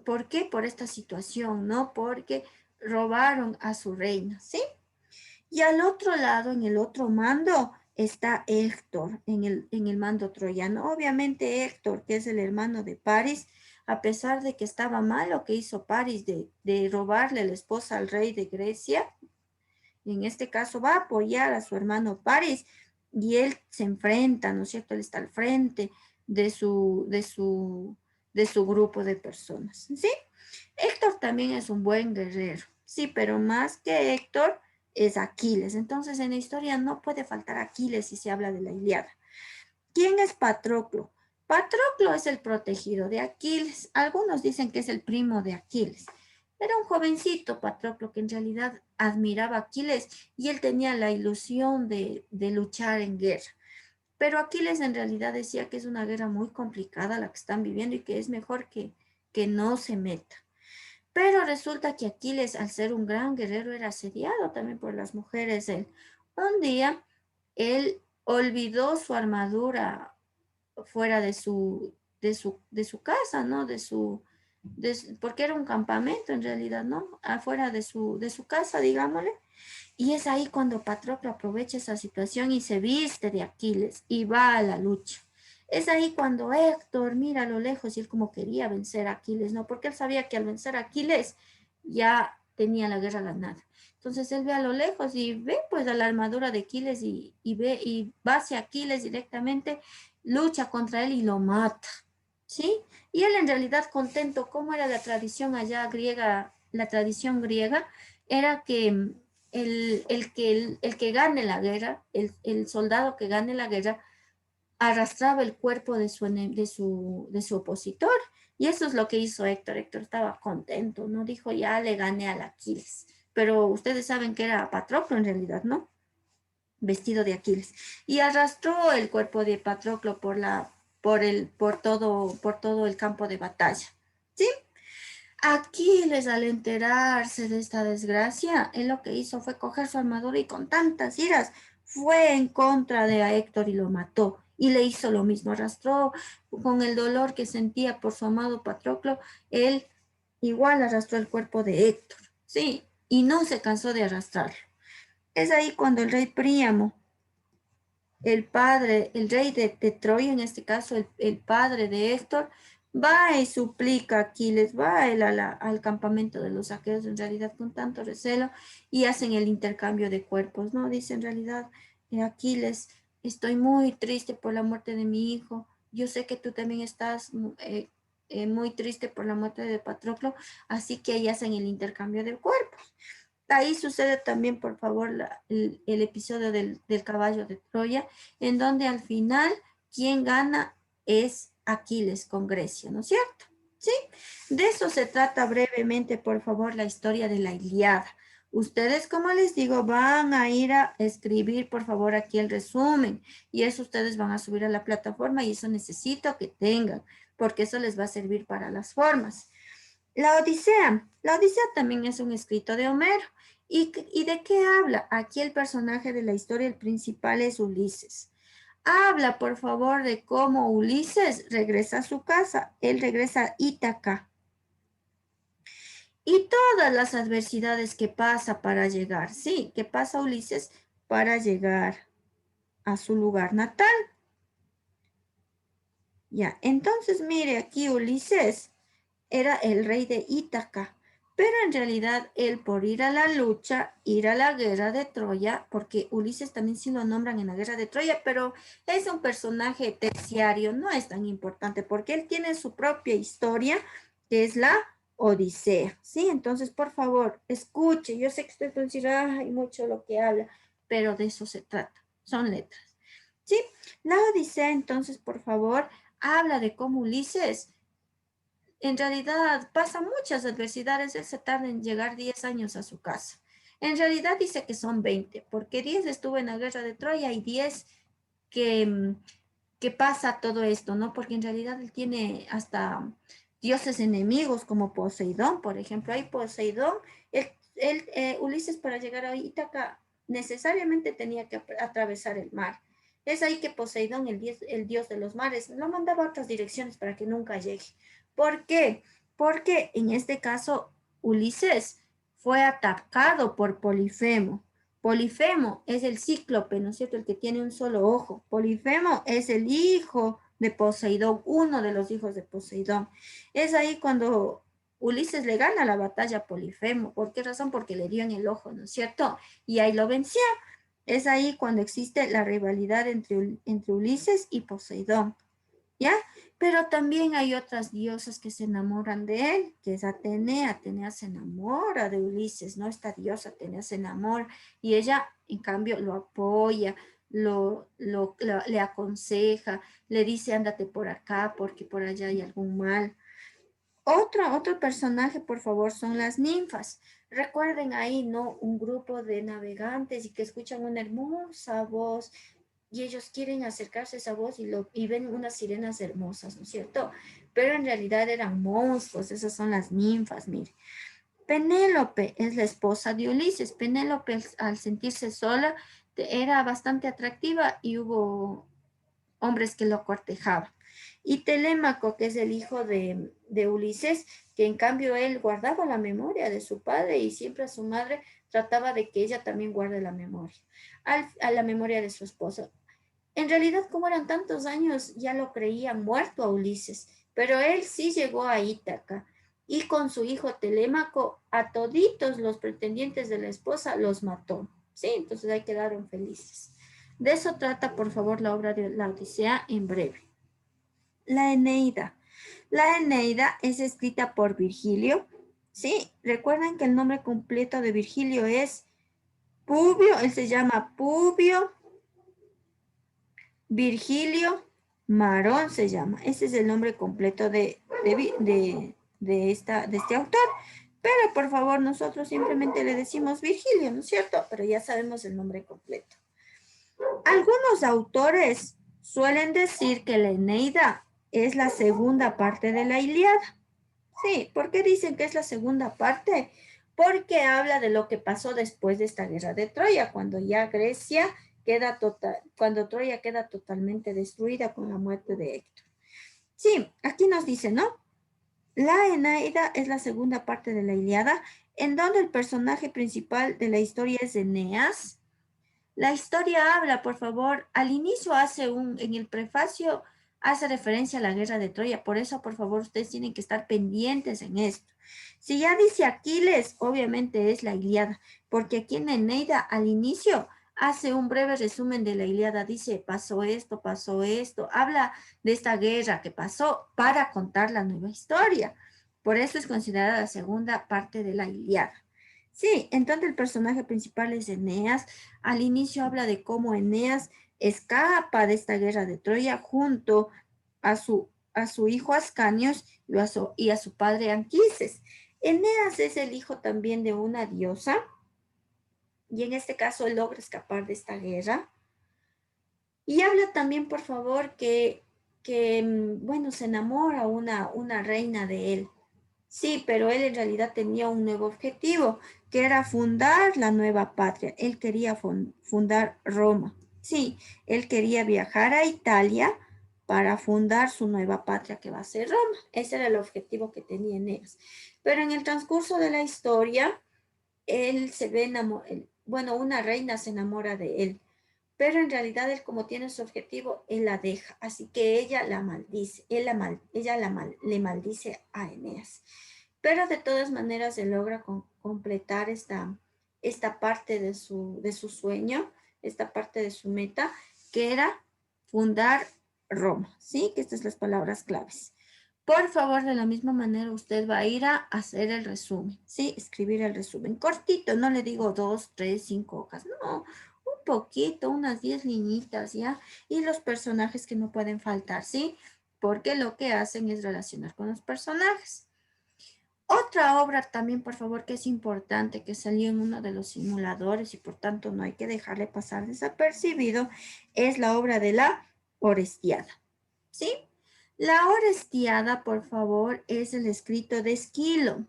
¿Por qué? Por esta situación, ¿no? Porque robaron a su reina, ¿sí? Y al otro lado, en el otro mando, está Héctor, en el mando troyano. Obviamente Héctor, que es el hermano de París, a pesar de que estaba mal lo que hizo París de robarle la esposa al rey de Grecia, en este caso va a apoyar a su hermano París y él se enfrenta, ¿no es cierto? Él está al frente de su grupo de personas, ¿sí? Héctor también es un buen guerrero, sí, pero más que Héctor es Aquiles. Entonces en la historia no puede faltar Aquiles si se habla de la Ilíada. ¿Quién es Patroclo? Patroclo es el protegido de Aquiles. Algunos dicen que es el primo de Aquiles. Era un jovencito Patroclo que en realidad admiraba a Aquiles y él tenía la ilusión de luchar en guerra. Pero Aquiles en realidad decía que es una guerra muy complicada la que están viviendo y que es mejor que no se meta. Pero resulta que Aquiles, al ser un gran guerrero, era asediado también por las mujeres. Un día, él olvidó su armadura fuera de su casa, ¿no? Porque era un campamento en realidad, ¿no? Afuera de su casa, digámosle. Y es ahí cuando Patroclo aprovecha esa situación y se viste de Aquiles y va a la lucha. Es ahí cuando Héctor mira a lo lejos y él como quería vencer a Aquiles, ¿no? Porque él sabía que al vencer a Aquiles ya tenía la guerra ganada. Entonces él ve a lo lejos y ve pues a la armadura de Aquiles y va hacia Aquiles directamente, lucha contra él y lo mata, ¿sí? Y él en realidad contento, ¿cómo era la tradición allá griega? La tradición griega era que el que gane la guerra, el soldado que gane la guerra, arrastraba el cuerpo de su opositor. Y eso es lo que hizo Héctor. Héctor estaba contento, ¿no? Dijo, ya le gané al Aquiles. Pero ustedes saben que era Patroclo en realidad, ¿no? Vestido de Aquiles. Y arrastró el cuerpo de Patroclo por todo el campo de batalla. ¿Sí? Aquiles, al enterarse de esta desgracia, él lo que hizo fue coger su armadura y con tantas iras fue en contra de Héctor y lo mató. Y le hizo lo mismo, arrastró con el dolor que sentía por su amado Patroclo, él igual arrastró el cuerpo de Héctor, sí, y no se cansó de arrastrarlo. Es ahí cuando el rey Príamo, el rey de Troya, en este caso el padre de Héctor, va y suplica a Aquiles, va él al campamento de los aqueos en realidad con tanto recelo y hacen el intercambio de cuerpos, ¿no? Dice en realidad, Aquiles, estoy muy triste por la muerte de mi hijo, yo sé que tú también estás muy triste por la muerte de Patroclo, así que ahí hacen el intercambio de cuerpos. Ahí sucede también, por favor, el episodio del caballo de Troya, en donde al final quien gana es Aquiles con Grecia, ¿no es cierto? ¿Sí? De eso se trata brevemente, por favor, la historia de la Ilíada. Ustedes, como les digo, van a ir a escribir, por favor, aquí el resumen, y eso ustedes van a subir a la plataforma y eso necesito que tengan, porque eso les va a servir para las formas. La Odisea también es un escrito de Homero. ¿Y de qué habla? Aquí el personaje de la historia, el principal es Ulises. Habla, por favor, de cómo Ulises regresa a su casa. Él regresa a Ítaca. Y todas las adversidades que pasa para llegar. Sí, que pasa Ulises para llegar a su lugar natal. Ya, entonces mire aquí Ulises era el rey de Ítaca. Pero en realidad él por ir a la lucha, ir a la guerra de Troya, porque Ulises también sí lo nombran en la guerra de Troya, pero es un personaje terciario, no es tan importante, porque él tiene su propia historia, que es la Odisea, ¿sí? Entonces, por favor, escuche. Yo sé que usted puede decir, hay mucho lo que habla, pero de eso se trata. Son letras, ¿sí? La Odisea, entonces, por favor, habla de cómo Ulises en realidad pasa muchas adversidades. Él se tarda en llegar 10 años a su casa. En realidad dice que son 20, porque 10 estuvo en la guerra de Troya y 10 que pasa todo esto, ¿no? Porque en realidad él tiene hasta dioses enemigos como Poseidón, por ejemplo. Hay Poseidón, Ulises para llegar a Ítaca necesariamente tenía que atravesar el mar. Es ahí que Poseidón, el dios de los mares, lo mandaba a otras direcciones para que nunca llegue. ¿Por qué? Porque en este caso Ulises fue atacado por Polifemo. Polifemo es el cíclope, ¿no es cierto? El que tiene un solo ojo. Polifemo es el hijo de Poseidón, uno de los hijos de Poseidón. Es ahí cuando Ulises le gana la batalla a Polifemo. ¿Por qué razón? Porque le dio en el ojo, ¿no es cierto? Y ahí lo venció. Es ahí cuando existe la rivalidad entre Ulises y Poseidón, ¿ya? Pero también hay otras diosas que se enamoran de él, que es Atenea. Atenea se enamora de Ulises, ¿no? Esta diosa Atenea se enamora y ella, en cambio, lo apoya, le aconseja, le dice, ándate por acá porque por allá hay algún mal. Otro personaje, por favor, son las ninfas. Recuerden ahí, ¿no? Un grupo de navegantes y que escuchan una hermosa voz y ellos quieren acercarse a esa voz y ven unas sirenas hermosas, ¿no es cierto? Pero en realidad eran monstruos, esas son las ninfas, mire. Penélope es la esposa de Ulises. Penélope, al sentirse sola, era bastante atractiva y hubo hombres que lo cortejaban. Y Telémaco, que es el hijo de Ulises, que en cambio él guardaba la memoria de su padre y siempre a su madre trataba de que ella también guarde la memoria, a la memoria de su esposo. En realidad, como eran tantos años, ya lo creían muerto a Ulises, pero él sí llegó a Ítaca y con su hijo Telémaco a toditos los pretendientes de la esposa los mató. Sí, entonces ahí quedaron felices. De eso trata, por favor, la obra de la Odisea en breve. La Eneida. La Eneida es escrita por Virgilio. Sí, recuerden que el nombre completo de Virgilio es Publio, él se llama Publio Virgilio Marón se llama. Ese es el nombre completo de este autor. Pero por favor, nosotros simplemente le decimos Virgilio, ¿no es cierto? Pero ya sabemos el nombre completo. Algunos autores suelen decir que la Eneida es la segunda parte de la Ilíada. Sí, ¿por qué dicen que es la segunda parte? Porque habla de lo que pasó después de esta guerra de Troya, cuando ya Grecia cuando Troya queda totalmente destruida con la muerte de Héctor. Sí, aquí nos dice, ¿no? La Eneida es la segunda parte de la Ilíada, en donde el personaje principal de la historia es Eneas. La historia habla, por favor, al inicio en el prefacio hace referencia a la guerra de Troya, por eso, por favor, ustedes tienen que estar pendientes en esto. Si ya dice Aquiles, obviamente es la Ilíada, porque aquí en Eneida, al inicio, hace un breve resumen de la Ilíada, dice, pasó esto, habla de esta guerra que pasó para contar la nueva historia. Por eso es considerada la segunda parte de la Ilíada. Sí, entonces el personaje principal es Eneas. Al inicio habla de cómo Eneas escapa de esta guerra de Troya junto a su hijo Ascanios y a su padre Anquises. Eneas es el hijo también de una diosa y en este caso él logra escapar de esta guerra. Y habla también, por favor, que bueno, se enamora una reina de él. Sí, pero él en realidad tenía un nuevo objetivo, que era fundar la nueva patria. Él quería fundar Roma. Sí, él quería viajar a Italia para fundar su nueva patria, que va a ser Roma. Ese era el objetivo que tenía Eneas. Pero en el transcurso de la historia, él se ve bueno, una reina se enamora de él. Pero en realidad él, como tiene su objetivo, él la deja. Así que ella la maldice, le maldice a Eneas. Pero de todas maneras se logra completar esta parte de su sueño, esta parte de su meta, que era fundar Roma. ¿Sí? Que estas son las palabras claves. Por favor, de la misma manera, usted va a ir a hacer el resumen, ¿sí? Escribir el resumen. Cortito, no le digo 2, 3, 5 hojas, no. Un poquito, unas 10 liñitas, ¿ya? Y los personajes que no pueden faltar, ¿sí? Porque lo que hacen es relacionar con los personajes. Otra obra también, por favor, que es importante, que salió en uno de los simuladores y por tanto no hay que dejarle pasar desapercibido, es la obra de la Orestiada, ¿sí? La Orestiada, por favor, es el escrito de Esquilo.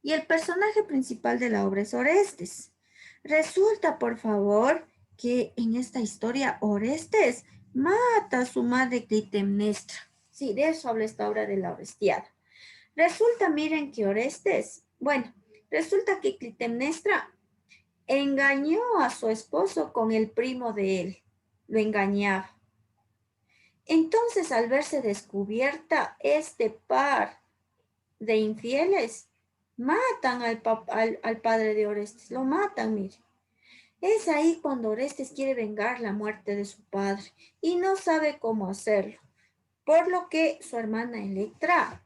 Y el personaje principal de la obra es Orestes. Resulta, por favor, que en esta historia Orestes mata a su madre Clitemnestra. Sí, de eso habla esta obra de la Orestiada. Resulta, miren que Orestes, bueno, resulta que Clitemnestra engañó a su esposo con el primo de él. Lo engañaba. Entonces, al verse descubierta este par de infieles, matan al padre de Orestes, lo matan, mire. Es ahí cuando Orestes quiere vengar la muerte de su padre y no sabe cómo hacerlo, por lo que su hermana Electra,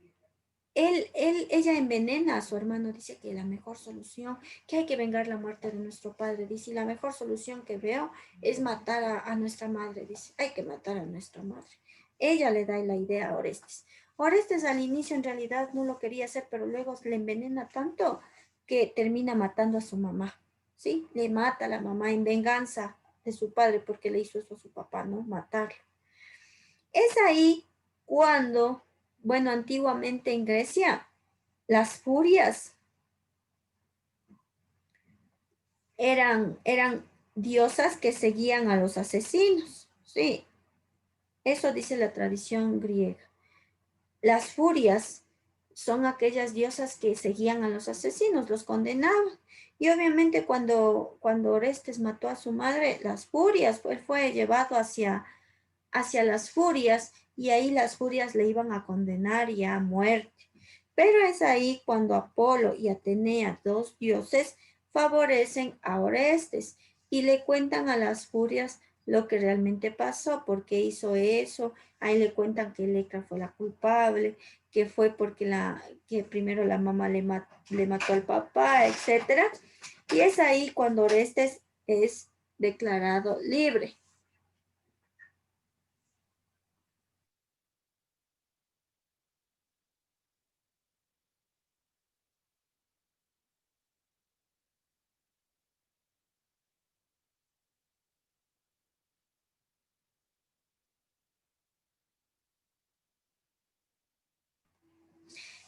ella envenena a su hermano, dice que la mejor solución, que hay que vengar la muerte de nuestro padre, dice, y la mejor solución que veo es matar a nuestra madre, dice, hay que matar a nuestra madre. Ella le da la idea a Orestes. Orestes al inicio en realidad no lo quería hacer, pero luego le envenena tanto que termina matando a su mamá, ¿sí? Le mata a la mamá en venganza de su padre porque le hizo eso a su papá, ¿no? Matarlo. Es ahí cuando, bueno, antiguamente en Grecia, las furias eran diosas que seguían a los asesinos, ¿sí? Eso dice la tradición griega. Las furias son aquellas diosas que seguían a los asesinos, los condenaban. Y obviamente cuando Orestes mató a su madre, las furias, él fue llevado hacia las furias y ahí las furias le iban a condenar ya a muerte. Pero es ahí cuando Apolo y Atenea, dos dioses, favorecen a Orestes y le cuentan a las furias lo que realmente pasó, por qué hizo eso. Ahí le cuentan que Electra fue la culpable, que fue porque que primero la mamá le mató al papá, etc. Y es ahí cuando Orestes es declarado libre.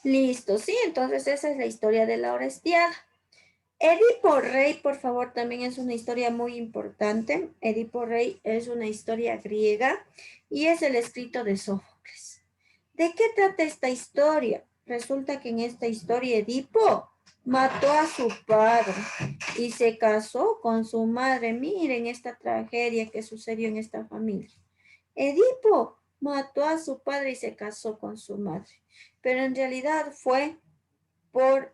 Listo, sí, entonces esa es la historia de la Orestiada. Edipo Rey, por favor, también es una historia muy importante. Edipo Rey es una historia griega y es el escrito de Sófocles. ¿De qué trata esta historia? Resulta que en esta historia Edipo mató a su padre y se casó con su madre. Miren esta tragedia que sucedió en esta familia. Edipo mató a su padre y se casó con su madre, pero en realidad fue por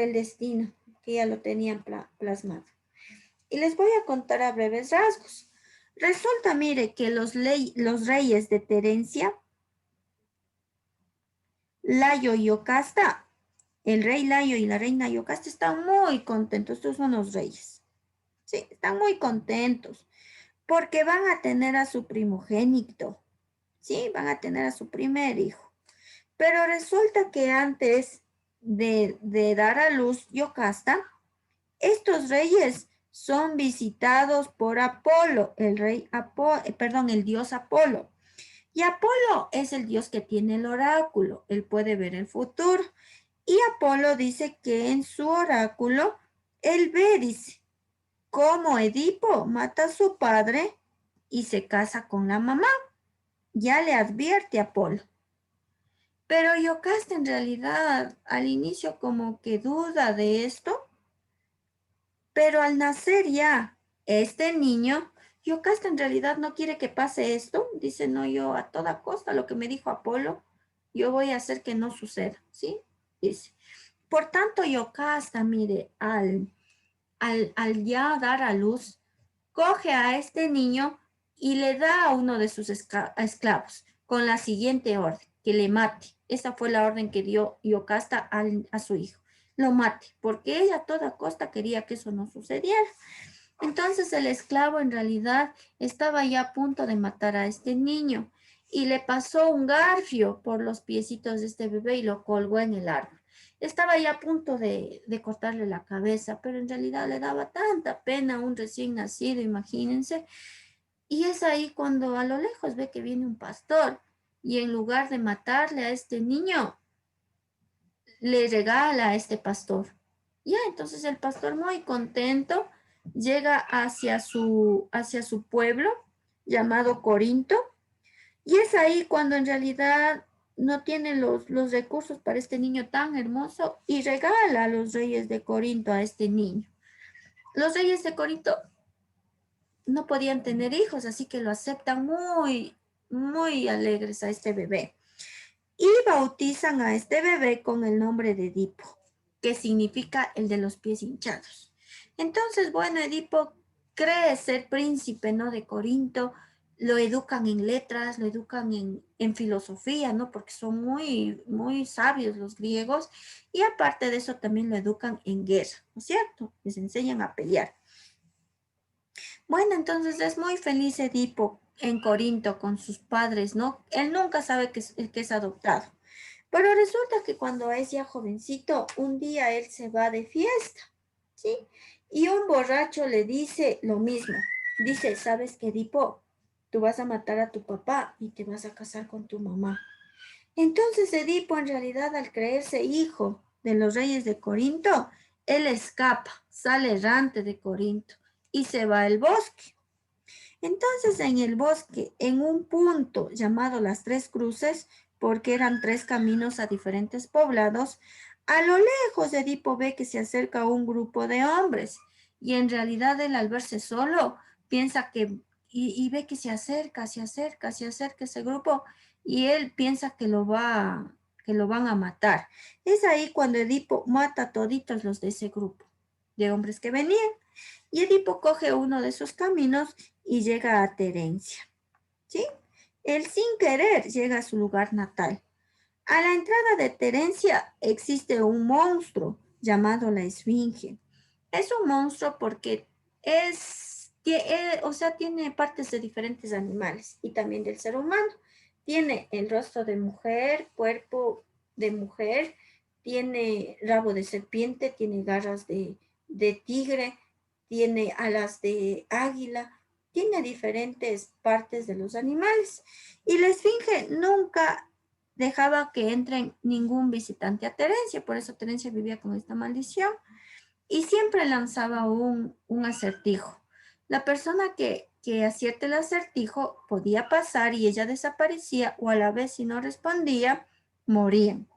el destino, que ya lo tenían plasmado. Y les voy a contar a breves rasgos. Resulta, mire, que los reyes de Terencia, Layo y Yocasta, el rey Layo y la reina Yocasta están muy contentos. Estos son los reyes. Sí, están muy contentos porque van a tener a su primogénito. Sí, van a tener a su primer hijo. Pero resulta que antes de dar a luz Yocasta, estos reyes son visitados por Apolo, el dios Apolo. Y Apolo es el dios que tiene el oráculo, él puede ver el futuro. Y Apolo dice que en su oráculo, él ve, dice, cómo Edipo mata a su padre y se casa con la mamá. Ya le advierte a Apolo. Pero Yocasta en realidad al inicio como que duda de esto, pero al nacer ya este niño, Yocasta en realidad no quiere que pase esto. Dice, no, yo a toda costa, lo que me dijo Apolo, yo voy a hacer que no suceda, ¿sí? Dice. Por tanto, Yocasta, mire, al ya dar a luz, coge a este niño y le da a uno de sus esclavos. con la siguiente orden, que le mate. Esa fue la orden que dio Yocasta a su hijo. Lo mate, porque ella a toda costa quería que eso no sucediera. Entonces el esclavo en realidad estaba ya a punto de matar a este niño y le pasó un garfio por los piecitos de este bebé y lo colgó en el árbol. Estaba ya a punto de cortarle la cabeza, pero en realidad le daba tanta pena a un recién nacido, imagínense. Y es ahí cuando a lo lejos ve que viene un pastor y en lugar de matarle a este niño, le regala a este pastor. Ya, entonces el pastor muy contento llega hacia su pueblo llamado Corinto y es ahí cuando en realidad no tiene los recursos para este niño tan hermoso y regala a los reyes de Corinto a este niño. Los reyes de Corinto no podían tener hijos, así que lo aceptan muy, muy alegres a este bebé. Y bautizan a este bebé con el nombre de Edipo, que significa el de los pies hinchados. Entonces, bueno, Edipo cree ser príncipe, ¿no? De Corinto, lo educan en letras, lo educan en filosofía, ¿no? Porque son muy, muy sabios los griegos, y aparte de eso también lo educan en guerra, ¿no es cierto? Les enseñan a pelear. Bueno, entonces es muy feliz Edipo en Corinto con sus padres, ¿no? Él nunca sabe que es adoptado. Pero resulta que cuando es ya jovencito, un día él se va de fiesta, ¿sí? Y un borracho le dice lo mismo. Dice, ¿sabes qué, Edipo? Tú vas a matar a tu papá y te vas a casar con tu mamá. Entonces Edipo, en realidad, al creerse hijo de los reyes de Corinto, él escapa, sale errante de Corinto y se va al bosque. Entonces en el bosque, en un punto llamado Las Tres Cruces, porque eran 3 caminos a diferentes poblados, a lo lejos Edipo ve que se acerca un grupo de hombres y en realidad él al verse solo piensa que, y ve que se acerca ese grupo y él piensa que lo van a matar. Es ahí cuando Edipo mata a toditos los de ese grupo de hombres que venían. Y Edipo coge uno de esos caminos y llega a Terencia, ¿sí? Él sin querer llega a su lugar natal. A la entrada de Terencia existe un monstruo llamado la Esfinge. Es un monstruo porque tiene partes de diferentes animales y también del ser humano. Tiene el rostro de mujer, cuerpo de mujer, tiene rabo de serpiente, tiene garras de tigre, tiene alas de águila, tiene diferentes partes de los animales. Y la Esfinge nunca dejaba que entre ningún visitante a Terencia, por eso Terencia vivía con esta maldición. Y siempre lanzaba un acertijo. La persona que acierte el acertijo podía pasar y ella desaparecía, o a la vez si no respondía, morían.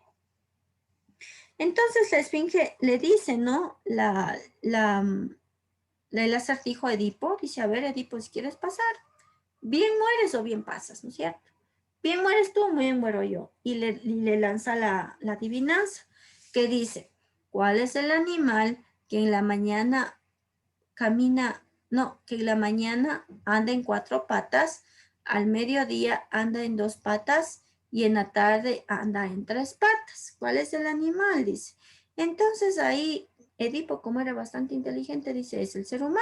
Entonces la Esfinge le dice, ¿no? El acertijo a Edipo, dice, a ver, Edipo, si quieres pasar, bien mueres o bien pasas, ¿no es cierto? Bien mueres tú, bien muero yo. Y le lanza la adivinanza, que dice, ¿cuál es el animal que en la mañana que en la mañana anda en 4 patas, al mediodía anda en 2 patas y en la tarde anda en 3 patas? ¿Cuál es el animal? Dice. Entonces ahí Edipo, como era bastante inteligente, dice, es el ser humano.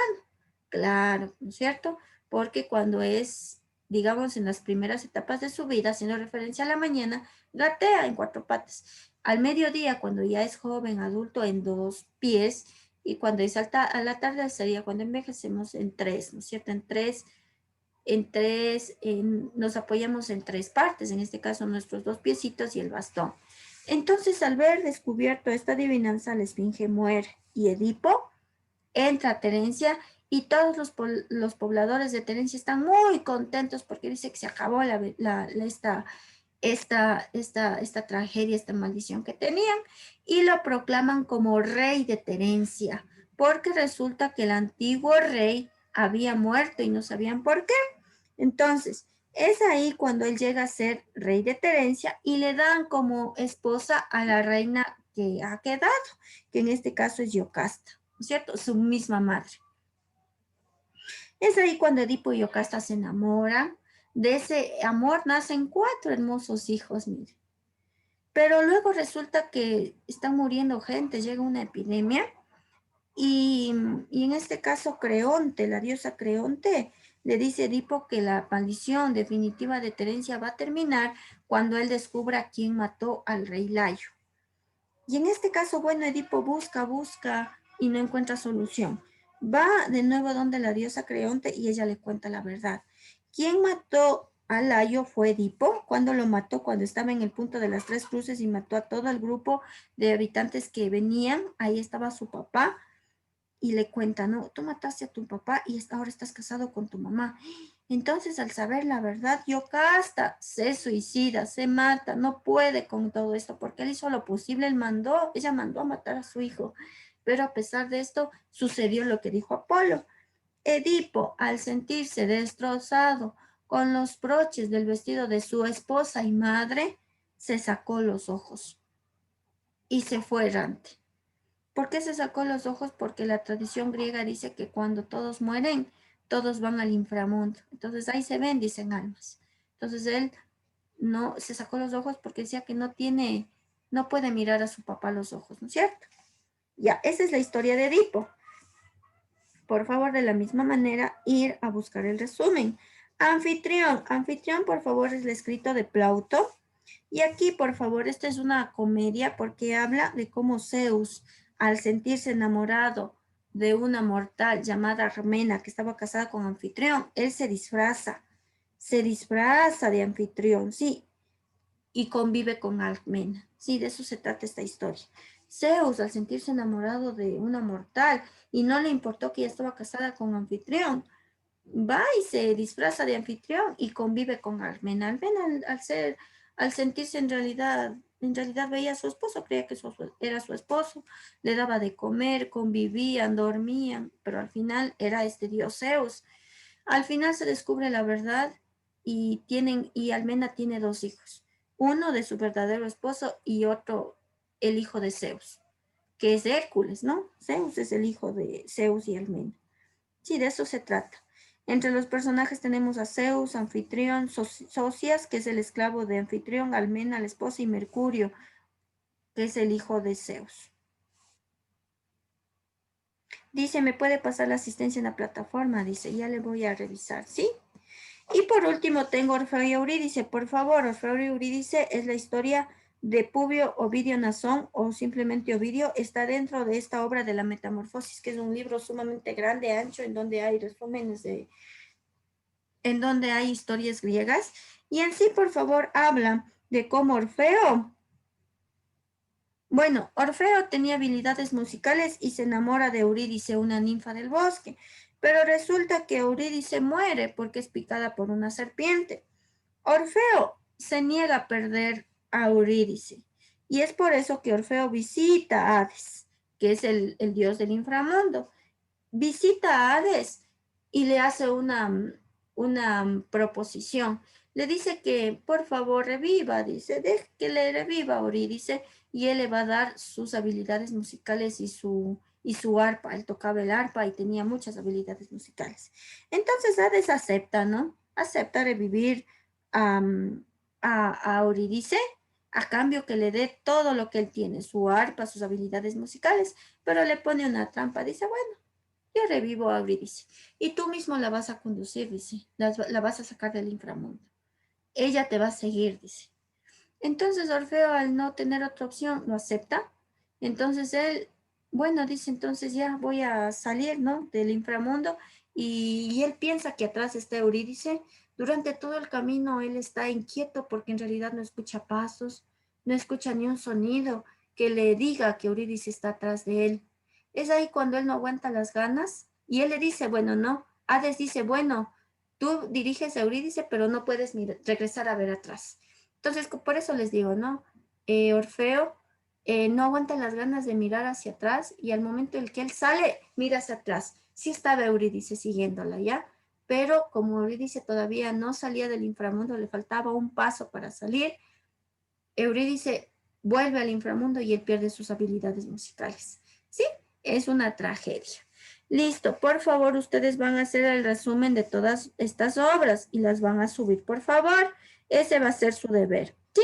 Claro, ¿no es cierto? Porque cuando es, digamos, en las primeras etapas de su vida, haciendo referencia a la mañana, gatea en 4 patas. Al mediodía, cuando ya es joven, adulto, en 2 pies, y cuando es a la tarde sería cuando envejecemos en 3, ¿no es cierto? Nos apoyamos en 3 partes, en este caso nuestros 2 piecitos y el bastón. Entonces, al ver descubierto esta adivinanza, la Esfinge muere y Edipo entra a Terencia y todos los pobladores de Terencia están muy contentos porque dice que se acabó esta tragedia, esta maldición que tenían, y lo proclaman como rey de Terencia, porque resulta que el antiguo rey había muerto y no sabían por qué. Entonces, es ahí cuando él llega a ser rey de Terencia y le dan como esposa a la reina que ha quedado, que en este caso es Yocasta, ¿no es cierto? Su misma madre. Es ahí cuando Edipo y Yocasta se enamoran, De ese amor nacen 4 hermosos hijos, mire. Pero luego resulta que están muriendo gente, llega una epidemia y en este caso Creonte, la diosa Creonte, le dice a Edipo que la maldición definitiva de Terencia va a terminar cuando él descubra quién mató al rey Layo. Y en este caso, bueno, Edipo busca y no encuentra solución. Va de nuevo donde la diosa Creonte y ella le cuenta la verdad. ¿Quién mató a Layo? Fue Edipo. ¿Cuándo lo mató? Cuando estaba en el punto de las 3 cruces y mató a todo el grupo de habitantes que venían. Ahí estaba su papá y le cuenta, no, tú mataste a tu papá y ahora estás casado con tu mamá. Entonces, al saber la verdad, Yocasta se suicida, se mata, no puede con todo esto, porque él hizo lo posible, ella mandó a matar a su hijo, pero a pesar de esto, sucedió lo que dijo Apolo. Edipo, al sentirse destrozado con los broches del vestido de su esposa y madre, se sacó los ojos y se fue errante. ¿Por qué se sacó los ojos? Porque la tradición griega dice que cuando todos mueren, todos van al inframundo. Entonces ahí se ven, dicen almas. Entonces él no se sacó los ojos porque decía que no puede mirar a su papá a los ojos, ¿no es cierto? Ya, esa es la historia de Edipo. Por favor, de la misma manera, ir a buscar el resumen. Anfitrión, por favor, es el escrito de Plauto. Y aquí, por favor, esta es una comedia porque habla de cómo Zeus, al sentirse enamorado de una mortal llamada Armena que estaba casada con Anfitrión, él se disfraza de Anfitrión, sí, y convive con Armena. Sí, de eso se trata esta historia. Zeus, al sentirse enamorado de una mortal y no le importó que ella estaba casada con Anfitrión, va y se disfraza de Anfitrión y convive con Armena. Armena, al sentirse en realidad veía a su esposo, creía que era su esposo, le daba de comer, convivían, dormían, pero al final era este dios Zeus. Al final se descubre la verdad y Almena tiene 2 hijos, uno de su verdadero esposo y otro el hijo de Zeus, que es Hércules, ¿no? Zeus es el hijo de Zeus y Almena. Sí, de eso se trata. Entre los personajes tenemos a Zeus, Anfitrión, Socias, que es el esclavo de Anfitrión, Almena, la esposa, y Mercurio, que es el hijo de Zeus. Dice, ¿me puede pasar la asistencia en la plataforma? Dice, ya le voy a revisar, ¿sí? Y por último tengo Orfeo y Eurídice. Por favor, Orfeo y Eurídice es la historia de Publio Ovidio Nasón o simplemente Ovidio. Está dentro de esta obra de la Metamorfosis, que es un libro sumamente grande, ancho, en donde hay resúmenes en donde hay historias griegas. Y en sí, por favor, habla de cómo Orfeo tenía habilidades musicales y se enamora de Eurídice, una ninfa del bosque. Pero resulta que Eurídice muere porque es picada por una serpiente. Orfeo se niega a perder a Eurídice. Y es por eso que Orfeo visita a Hades, que es el dios del inframundo. Visita a Hades y le hace una proposición. Le dice que por favor reviva, dice, que le reviva a Eurídice y él le va a dar sus habilidades musicales y su arpa. Él tocaba el arpa y tenía muchas habilidades musicales. Entonces Hades acepta, ¿no? Acepta revivir a Eurídice a cambio que le dé todo lo que él tiene, su arpa, sus habilidades musicales, pero le pone una trampa. Dice, bueno, yo revivo a Eurídice y tú mismo la vas a conducir, dice, la vas a sacar del inframundo. Ella te va a seguir, dice. Entonces Orfeo, al no tener otra opción, lo acepta. Entonces él, bueno, dice, entonces ya voy a salir, ¿no? Del inframundo. Y él piensa que atrás está Eurídice. Durante todo el camino él está inquieto porque en realidad no escucha pasos, no escucha ni un sonido que le diga que Eurídice está atrás de él. Es ahí cuando él no aguanta las ganas y él le dice, bueno, no. Hades dice, bueno, tú diriges a Eurídice, pero no puedes regresar a ver atrás. Entonces, por eso les digo, ¿no? Orfeo no aguanta las ganas de mirar hacia atrás y al momento en que él sale, mira hacia atrás. Sí estaba Eurídice siguiéndola, ¿ya? Pero como Eurídice todavía no salía del inframundo, le faltaba un paso para salir, Eurídice vuelve al inframundo y él pierde sus habilidades musicales. ¿Sí? Es una tragedia. Listo, por favor, ustedes van a hacer el resumen de todas estas obras y las van a subir, por favor. Ese va a ser su deber, ¿sí?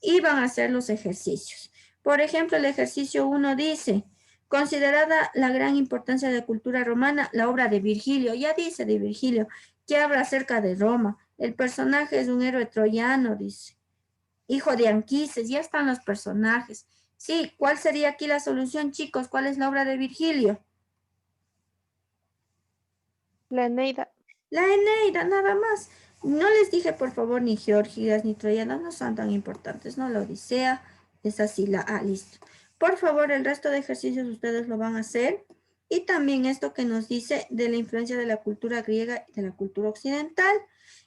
Y van a hacer los ejercicios. Por ejemplo, el ejercicio 1 dice, considerada la gran importancia de la cultura romana, la obra de Virgilio, ya dice de Virgilio, que habla acerca de Roma. El personaje es un héroe troyano, dice. Hijo de Anquises, ya están los personajes. Sí, ¿cuál sería aquí la solución, chicos? ¿Cuál es la obra de Virgilio? La Eneida. La Eneida, nada más. No les dije, por favor, ni Geórgidas ni Troyanas, no son tan importantes, ¿no? La Odisea es así, listo. Por favor, el resto de ejercicios ustedes lo van a hacer. Y también esto que nos dice de la influencia de la cultura griega y de la cultura occidental.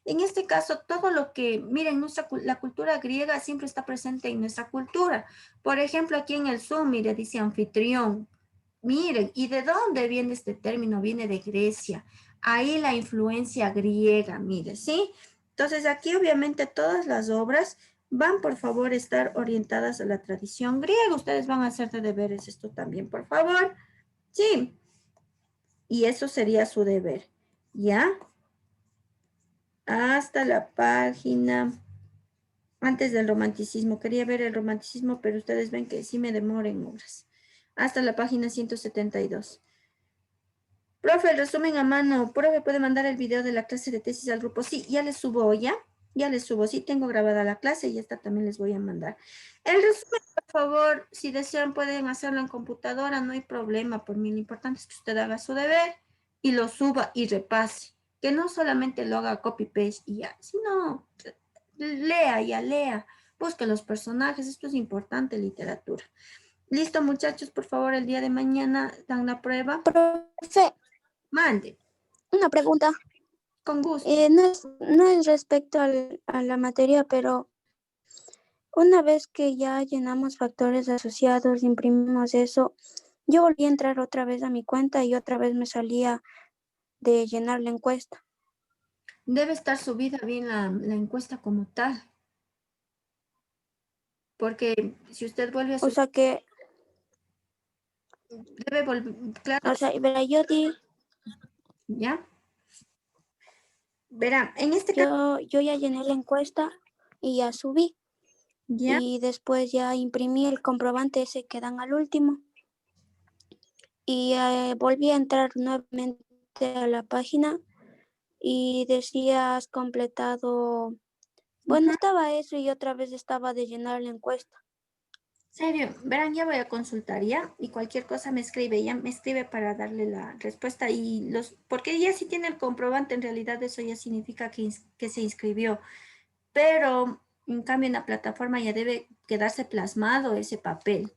En este caso, todo lo que, miren, la cultura griega siempre está presente en nuestra cultura. Por ejemplo, aquí en el Zoom, mire, dice anfitrión. Miren, ¿y de dónde viene este término? Viene de Grecia. Ahí la influencia griega, mire, ¿sí? Entonces aquí obviamente todas las obras van, por favor, a estar orientadas a la tradición griega. Ustedes van a hacer de deberes esto también, por favor. Sí. Y eso sería su deber, ¿ya? Hasta la página, antes del romanticismo. Quería ver el romanticismo, pero ustedes ven que sí me demoro en obras. Hasta la página 172. Profe, el resumen a mano. Profe, ¿puede mandar el video de la clase de tesis al grupo? Sí, ya les subo, ¿ya? Ya les subo. Sí, tengo grabada la clase y esta también les voy a mandar. El resumen, por favor, si desean pueden hacerlo en computadora, no hay problema por mí. Lo importante es que usted haga su deber y lo suba y repase. Que no solamente lo haga copy-paste y ya, sino lea. Busque los personajes, esto es importante, literatura. Listo, muchachos, por favor, el día de mañana dan la prueba. Profe, Mande, una pregunta. con gusto. No es respecto a la materia, pero una vez que ya llenamos factores asociados, imprimimos eso, yo volví a entrar otra vez a mi cuenta y otra vez me salía de llenar la encuesta. Debe estar subida bien la encuesta como tal. Porque si usted vuelve a O subir, sea que, debe volver, claro, verá, yo ¿ya? Verá, en este caso, yo ya llené la encuesta y ya subí. ¿ya? Y después ya imprimí el comprobante ese que dan al último. Y volví a entrar nuevamente a la página y decías completado. Bueno, estaba eso y otra vez estaba de llenar la encuesta. Serio, verán, ya voy a consultar, ¿ya? Y cualquier cosa me escribe, ya me escribe para darle la respuesta y porque ya si tiene el comprobante, en realidad eso ya significa que se inscribió, pero en cambio en la plataforma ya debe quedarse plasmado ese papel.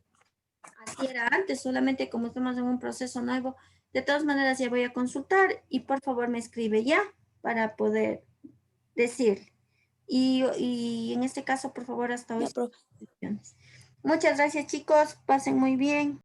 Así era antes, solamente como estamos en un proceso nuevo, de todas maneras ya voy a consultar y por favor me escribe ya para poder decir. Y en este caso, por favor, hasta hoy. Ya, profe. Muchas gracias, chicos. Pasen muy bien.